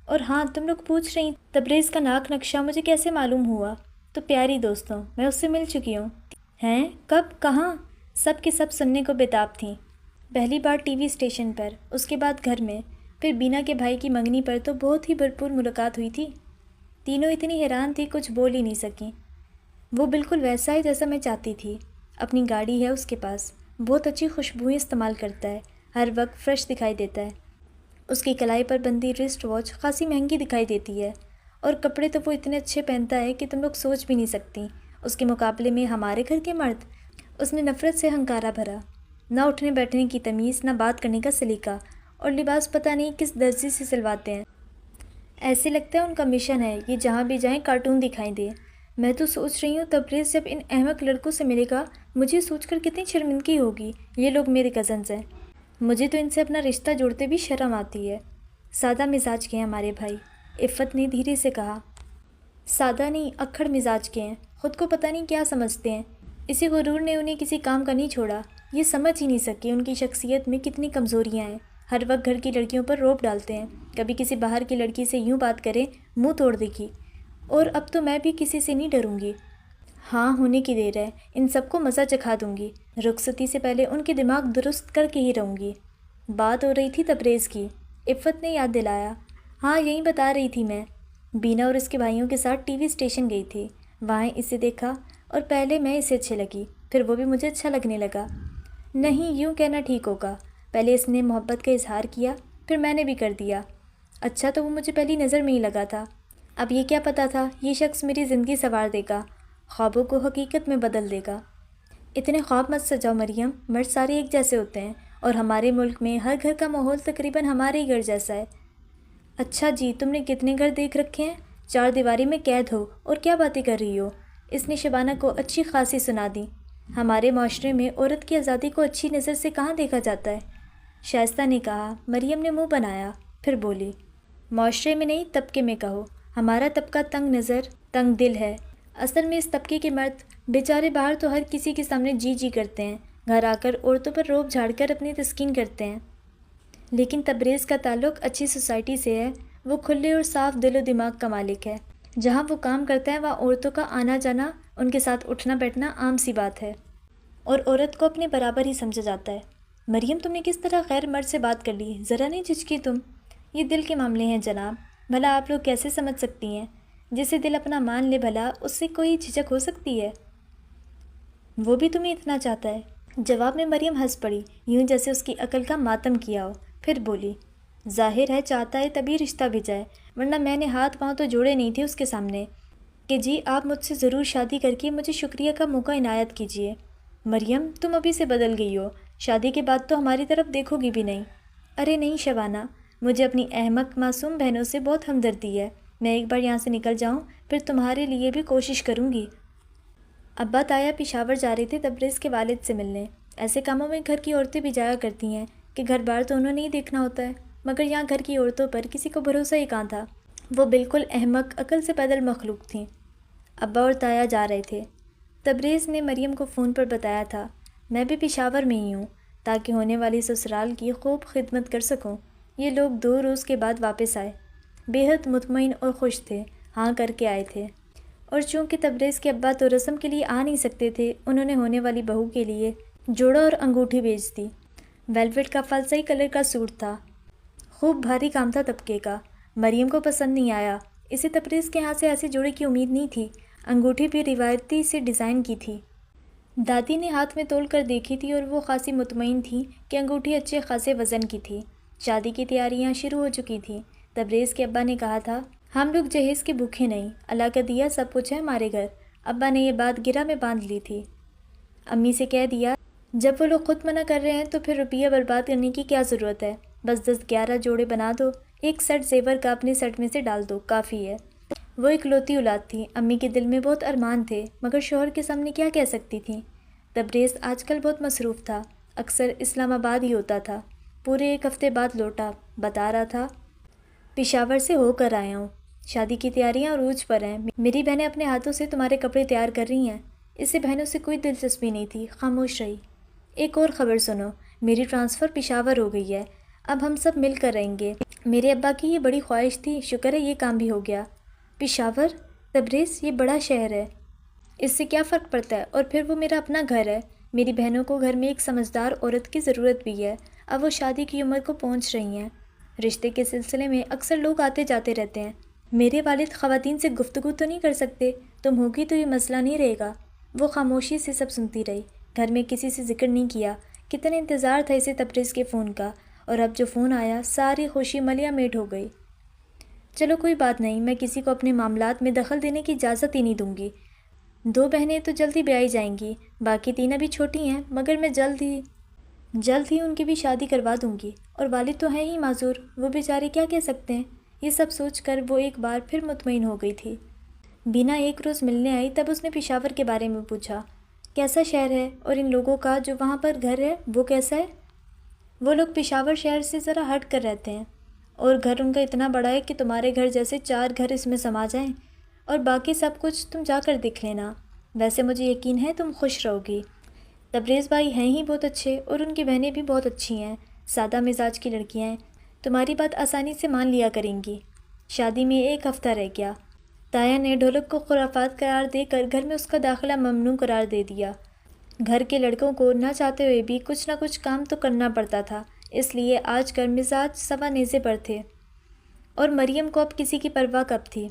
اور ہاں، تم لوگ پوچھ رہی تبریز کا ناک نقشہ مجھے کیسے معلوم ہوا؟ تو پیاری دوستوں، میں اس سے مل چکی ہوں۔ ہیں؟ کب؟ کہاں؟ سب کے سب سننے کو بےتاب تھیں۔ پہلی بار ٹی وی اسٹیشن پر، اس کے بعد گھر میں، پھر بینا کے بھائی کی منگنی پر تو بہت ہی بھرپور ملاقات ہوئی تھی۔ تینوں اتنی حیران تھی کچھ بول ہی نہیں سکیں۔ وہ بالکل ویسا ہے جیسا میں چاہتی تھی۔ اپنی گاڑی ہے اس کے پاس، بہت اچھی خوشبوئیں استعمال کرتا ہے، ہر وقت فریش دکھائی دیتا ہے۔ اس کی کلائی پر بندھی رسٹ واچ خاصی مہنگی دکھائی دیتی ہے، اور کپڑے تو وہ اتنے اچھے پہنتا ہے کہ تم لوگ سوچ بھی نہیں سکتی۔ اس کے مقابلے میں ہمارے گھر کے مرد، اس نے نفرت سے ہنکارا بھرا۔ نہ اٹھنے بیٹھنے کی تمیز، نہ بات کرنے کا سلیقہ، اور لباس پتہ نہیں کس درزی سے سلواتے ہیں۔ ایسے لگتا ہے ان کا مشن ہے یہ جہاں بھی جائیں کارٹون دکھائی دے۔ میں تو سوچ رہی ہوں تبریز جب ان احمق لڑکوں سے ملے گا، مجھے سوچ کر کتنی شرمندگی ہوگی۔ یہ لوگ میرے کزنز ہیں، مجھے تو ان سے اپنا رشتہ جوڑتے بھی شرم آتی ہے۔ سادہ مزاج کے ہیں ہمارے بھائی، عفت نے دھیرے سے کہا۔ سادہ نہیں، اکھڑ مزاج کے ہیں، خود کو پتہ نہیں کیا سمجھتے ہیں۔ اسی غرور نے انہیں کسی کام کا نہیں چھوڑا۔ یہ سمجھ ہی نہیں سکے ان کی شخصیت میں کتنی کمزوریاں ہیں۔ ہر وقت گھر کی لڑکیوں پر روب ڈالتے ہیں، کبھی کسی باہر کی لڑکی سے یوں بات کریں منہ توڑ دے گی۔ اور اب تو میں بھی کسی سے نہیں ڈروں گی۔ ہاں ہونے کی دیر ہے، ان سب کو مزہ چکھا دوں گی۔ رخصتی سے پہلے ان کے دماغ درست کر کے ہی رہوں گی۔ بات ہو رہی تھی تبریز کی، عفت نے یاد دلایا۔ ہاں یہی بتا رہی تھی میں، بینا اور اس کے بھائیوں کے ساتھ ٹی وی اسٹیشن گئی تھی، وہاں اسے دیکھا، اور پہلے میں اسے اچھی لگی، پھر وہ بھی مجھے اچھا لگنے لگا۔ نہیں، یوں کہنا ٹھیک ہوگا، پہلے اس نے محبت کا اظہار کیا، پھر میں نے بھی کر دیا۔ اچھا تو وہ مجھے پہلی نظر میں ہی لگا تھا، اب یہ کیا پتہ تھا یہ شخص میری زندگی سنوار دے گا، خوابوں کو حقیقت میں بدل دے گا۔ اتنے خواب مت سجاؤ مریم، مرد سارے ایک جیسے ہوتے ہیں، اور ہمارے ملک میں ہر گھر کا ماحول تقریباً ہمارے ہی گھر جیسا ہے۔ اچھا جی، تم نے کتنے گھر دیکھ رکھے ہیں؟ 4 دیواری میں قید ہو اور کیا باتیں کر رہی ہو؟ اس نے شبانہ کو اچھی خاصی سنا دی۔ ہمارے معاشرے میں عورت کی آزادی کو اچھی نظر سے کہاں دیکھا جاتا ہے؟ شائستہ نے کہا۔ مریم نے منہ بنایا، پھر بولی، معاشرے میں نہیں، طبقے میں کہو۔ ہمارا طبقہ تنگ نظر، تنگ دل ہے۔ اصل میں اس طبقے کے مرد بیچارے باہر تو ہر کسی کے سامنے جی جی کرتے ہیں، گھر آ کر عورتوں پر روب جھاڑ کر اپنی تسکین کرتے ہیں۔ لیکن تبریز کا تعلق اچھی سوسائٹی سے ہے، وہ کھلے اور صاف دل و دماغ کا مالک ہے۔ جہاں وہ کام کرتا ہے وہاں عورتوں کا آنا جانا، ان کے ساتھ اٹھنا بیٹھنا عام سی بات ہے، اور عورت کو اپنے برابر ہی سمجھا جاتا ہے۔ مریم تم نے کس طرح غیر مرد سے بات کر لی؟ ذرا نہیں جھجکی تم؟ یہ دل کے معاملے ہیں جناب، بھلا آپ لوگ کیسے سمجھ سکتی ہیں؟ جسے دل اپنا مان لے بھلا اس سے کوئی جھجک ہو سکتی ہے؟ وہ بھی تمہیں اتنا چاہتا ہے؟ جواب میں مریم ہنس پڑی، یوں جیسے اس کی عقل کا ماتم کیا ہو، پھر بولی، ظاہر ہے چاہتا ہے تبھی رشتہ بھیجا ہے، ورنہ میں نے ہاتھ پاؤں تو جوڑے نہیں تھے اس کے سامنے کہ جی آپ مجھ سے ضرور شادی کر کے مجھے شکریہ کا موقع عنایت کیجیے۔ مریم تم ابھی سے بدل گئی ہو، شادی کے بعد تو ہماری طرف دیکھو گی بھی نہیں۔ ارے نہیں شبانہ، مجھے اپنی احمق معصوم بہنوں سے بہت ہمدردی ہے، میں ایک بار یہاں سے نکل جاؤں پھر تمہارے لیے بھی کوشش کروں گی۔ ابا تایا پشاور جا رہے تھے تبریز کے والد سے ملنے۔ ایسے کاموں میں گھر کی عورتیں بھی جایا کرتی ہیں کہ گھر بار تو انہوں نے ہی دیکھنا ہوتا ہے، مگر یہاں گھر کی عورتوں پر کسی کو بھروسہ ہی کہاں تھا، وہ بالکل احمق عقل سے پیدل مخلوق تھیں۔ ابا اور تایا جا رہے تھے، تبریز نے مریم کو فون پر بتایا تھا، میں بھی پشاور میں ہی ہوں تاکہ ہونے والی سسرال کی خوب خدمت کر سکوں۔ یہ لوگ 2 روز کے بعد واپس آئے، بے حد مطمئن اور خوش تھے، ہاں کر کے آئے تھے۔ اور چونکہ تبریز کے ابا تو رسم کے لیے آ نہیں سکتے تھے، انہوں نے ہونے والی بہو کے لیے جوڑا اور انگوٹھی بھیج دی۔ ویلویٹ کا فلسائی کلر کا سوٹ تھا، خوب بھاری کام تھا طبقے کا۔ مریم کو پسند نہیں آیا، اسے تبریز کے ہاتھ سے ایسے جوڑے کی امید نہیں تھی، انگوٹھی بھی روایتی سے ڈیزائن کی تھی۔ دادی نے ہاتھ میں تول کر دیکھی تھی اور وہ خاصی مطمئن تھی کہ انگوٹھی اچھے خاصے وزن کی تھی۔ شادی کی تیاریاں شروع ہو چکی تھیں۔ تبریز کے ابا نے کہا تھا، ہم لوگ جہیز کے بھوکے نہیں، اللہ کا دیا سب کچھ ہے ہمارے گھر۔ ابا نے یہ بات گرہ میں باندھ لی تھی۔ امی سے کہہ دیا، جب وہ لوگ خود منع کر رہے ہیں تو پھر روپیہ برباد کرنے کی کیا ضرورت ہے، بس 10-11 جوڑے بنا دو، ایک سیٹ زیور کا اپنے سیٹ میں سے ڈال دو، کافی ہے۔ وہ اکلوتی اولاد تھی، امی کے دل میں بہت ارمان تھے، مگر شوہر کے سامنے کیا کہہ سکتی تھیں۔ تبریز آج کل بہت مصروف تھا، اکثر اسلام آباد ہی ہوتا تھا، پورے 1 ہفتے بعد لوٹا، بتا رہا تھا پشاور سے ہو کر آیا ہوں، شادی کی تیاریاں عروج پر ہیں، میری بہنیں اپنے ہاتھوں سے تمہارے کپڑے تیار کر رہی ہیں۔ اسے بہنوں سے کوئی دلچسپی نہیں تھی، خاموش رہی۔ ایک اور خبر سنو، میری ٹرانسفر پشاور ہو گئی ہے، اب ہم سب مل کر رہیں گے۔ میرے ابا کی یہ بڑی خواہش تھی، شکر ہے یہ کام بھی ہو گیا۔ پشاور؟ تبریز یہ بڑا شہر ہے، اس سے کیا فرق پڑتا ہے، اور پھر وہ میرا اپنا گھر ہے۔ میری بہنوں کو گھر میں ایک سمجھدار عورت کی ضرورت بھی ہے، اب وہ شادی کی عمر کو پہنچ رہی ہیں۔ رشتے کے سلسلے میں اکثر لوگ آتے جاتے رہتے ہیں، میرے والد خواتین سے گفتگو تو نہیں کر سکتے، تم ہوگی تو یہ مسئلہ نہیں رہے گا۔ وہ خاموشی سے سب سنتی رہی، گھر میں کسی سے ذکر نہیں کیا۔ کتنا انتظار تھا اسے تبریز کے فون کا، اور اب جو فون آیا ساری خوشی ملیا میٹ ہو گئی۔ چلو کوئی بات نہیں، میں کسی کو اپنے معاملات میں دخل دینے کی اجازت ہی نہیں دوں گی۔ 2 بہنیں تو جلدی بیائی جائیں گی، باقی 3 ابھی چھوٹی ہیں، مگر میں جلد ہی ان کی بھی شادی کروا دوں گی، اور والد تو ہیں ہی معذور، وہ بیچارے کیا کہہ سکتے ہیں۔ یہ سب سوچ کر وہ ایک بار پھر مطمئن ہو گئی تھی۔ بینا ایک روز ملنے آئی، تب اس نے پشاور کے بارے میں پوچھا، کیسا شہر ہے، اور ان لوگوں کا جو وہاں پر گھر ہے وہ کیسا ہے؟ وہ لوگ پشاور شہر سے ذرا ہٹ کر رہتے ہیں، اور گھر ان کا اتنا بڑا ہے کہ تمہارے گھر جیسے 4 گھر اس میں سما جائیں، اور باقی سب کچھ تم جا کر دیکھ لینا۔ ویسے مجھے یقین ہے تم خوش رہو گی۔ تبریز بھائی ہیں ہی بہت اچھے، اور ان کی بہنیں بھی بہت اچھی ہیں، سادہ مزاج کی لڑکیاں ہیں، تمہاری بات آسانی سے مان لیا کریں گی۔ شادی میں 1 ہفتہ رہ گیا، تایا نے ڈھولک کو خرافات قرار دے کر گھر میں اس کا داخلہ ممنوع قرار دے دیا۔ گھر کے لڑکوں کو نہ چاہتے ہوئے بھی کچھ نہ کچھ کام تو کرنا پڑتا تھا، اس لیے آج کل مزاج سوا نیزے پر تھے۔ اور مریم کو اب کسی کی پرواہ کب تھی؟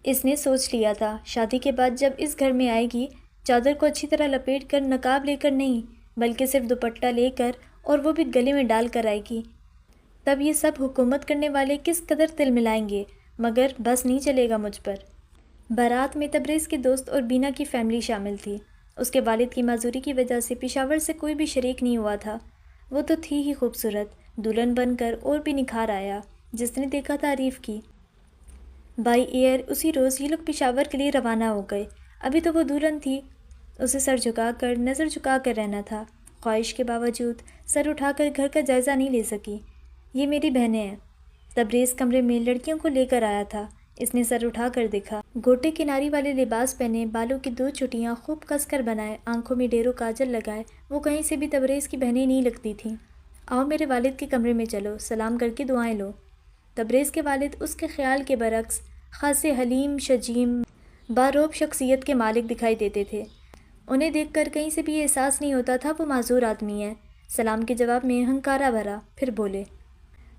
اس نے سوچ لیا تھا شادی کے بعد جب اس گھر میں آئے گی، چادر کو اچھی طرح لپیٹ کر، نقاب لے کر نہیں بلکہ صرف دوپٹہ لے کر، اور وہ بھی گلے میں ڈال کر آئے گی۔ تب یہ سب حکومت کرنے والے کس قدر تل ملائیں گے، مگر بس نہیں چلے گا مجھ پر۔ بارات میں تبریز کے دوست اور بینا کی فیملی شامل تھی۔ اس کے والد کی معذوری کی وجہ سے پشاور سے کوئی بھی شریک نہیں ہوا تھا۔ وہ تو تھی ہی خوبصورت، دلہن بن کر اور بھی نکھار آیا، جس نے دیکھا تعریف کی۔ بائی ایئر اسی روز یہ لوگ پشاور کے لیے روانہ ہو گئے۔ ابھی تو وہ دلہن تھی، اسے سر جھکا کر، نظر جھکا کر رہنا تھا۔ خواہش کے باوجود سر اٹھا کر گھر کا جائزہ نہیں لے سکی۔ یہ میری بہنیں ہیں۔ تبریز کمرے میں لڑکیوں کو لے کر آیا تھا۔ اس نے سر اٹھا کر دیکھا، گوٹے کناری والے لباس پہنے، بالوں کی 2 چٹیاں خوب کس کر بنائے، آنکھوں میں ڈھیروں کاجل لگائے، وہ کہیں سے بھی تبریز کی بہنیں نہیں لگتی تھیں۔ آؤ میرے والد کے کمرے میں چلو، سلام کر کے دعائیں لو۔ تبریز کے والد اس کے خیال کے برعکس خاصے حلیم، شجیم، باروب شخصیت کے مالک دکھائی دیتے تھے۔ انہیں دیکھ کر کہیں سے بھی یہ احساس نہیں ہوتا تھا وہ معذور آدمی ہیں۔ سلام کے جواب میں ہنکارا بھرا، پھر بولے،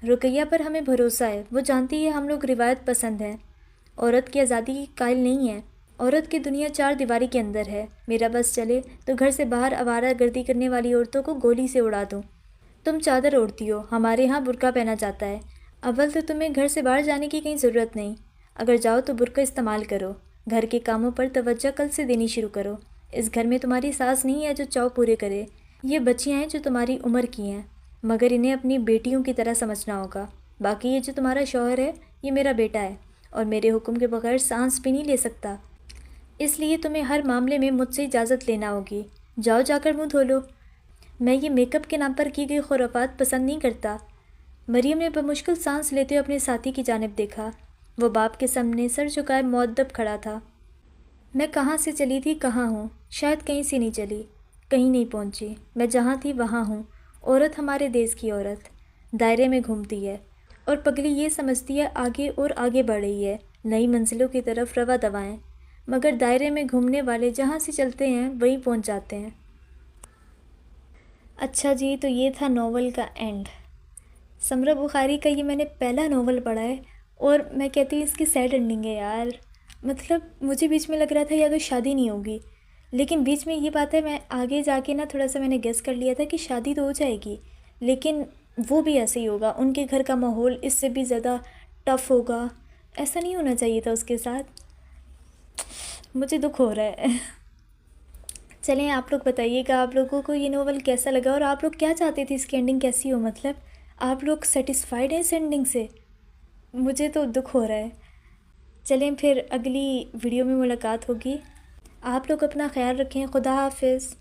رقیہ پر ہمیں بھروسہ ہے، وہ جانتی ہے ہم لوگ روایت پسند ہیں، عورت کی آزادی کی قائل نہیں ہے۔ عورت کی دنیا 4 دیواری کے اندر ہے۔ میرا بس چلے تو گھر سے باہر آوارہ گردی کرنے والی عورتوں کو گولی سے اڑا دوں۔ تم چادر اوڑھتی ہو، ہمارے ہاں برقع پہنا جاتا ہے۔ اول تو تمہیں گھر سے باہر جانے کی کہیں ضرورت نہیں، اگر جاؤ تو برقع استعمال کرو، گھر کے کاموں پر توجہ کل سے دینی شروع کرو۔ اس گھر میں تمہاری ساس نہیں ہے جو چاؤ پورے کرے، یہ بچیاں ہیں جو تمہاری عمر کی ہیں، مگر انہیں اپنی بیٹیوں کی طرح سمجھنا ہوگا۔ باقی یہ جو تمہارا شوہر ہے، یہ میرا بیٹا ہے، اور میرے حکم کے بغیر سانس بھی نہیں لے سکتا، اس لیے تمہیں ہر معاملے میں مجھ سے اجازت لینا ہوگی۔ جاؤ جا کر منہ دھو لو۔ میں یہ میک اپ کے نام پر کی گئی خرافات پسند نہیں کرتا۔ مریم نے بمشکل سانس لیتے ہوئے اپنے ساتھی کی جانب دیکھا۔ وہ باپ کے سامنے سر جھکائے مؤدب کھڑا تھا۔ میں کہاں سے چلی تھی، کہاں ہوں؟ شاید کہیں سے نہیں چلی، کہیں نہیں پہنچی، میں جہاں تھی وہاں ہوں۔ عورت ہمارے دیس کی عورت دائرے میں گھومتی ہے، اور پگلی یہ سمجھتی ہے آگے اور آگے بڑھ رہی ہے، نئی منزلوں کی طرف رواں دوائیں، مگر دائرے میں گھومنے والے جہاں سے چلتے ہیں وہیں پہنچ جاتے ہیں۔ اچھا جی، تو یہ تھا ناول کا اینڈ۔ سمرہ بخاری کا یہ میں نے پہلا ناول پڑھا ہے، اور میں کہتی ہوں اس کی سیڈ اینڈنگ ہے یار۔ مطلب مجھے بیچ میں لگ رہا تھا یا تو شادی نہیں ہوگی، لیکن بیچ میں یہ بات ہے، میں آگے جا کے نا تھوڑا سا میں نے گیس کر لیا تھا کہ شادی تو ہو جائے گی، لیکن وہ بھی ایسے ہی ہوگا، ان کے گھر کا ماحول اس سے بھی زیادہ ٹف ہوگا۔ ایسا نہیں ہونا چاہیے تھا اس کے ساتھ، مجھے دکھ ہو رہا ہے۔ چلیں آپ لوگ بتائیے گا آپ لوگوں کو یہ ناول کیسا لگا، اور آپ لوگ کیا چاہتے تھے اس کی اینڈنگ کیسی ہو؟ مطلب آپ لوگ سیٹسفائیڈ ہیں اس اینڈنگ سے؟ مجھے تو دکھ ہو رہا ہے۔ چلیں پھر اگلی ویڈیو میں ملاقات ہوگی۔ آپ لوگ اپنا خیال رکھیں، خدا حافظ۔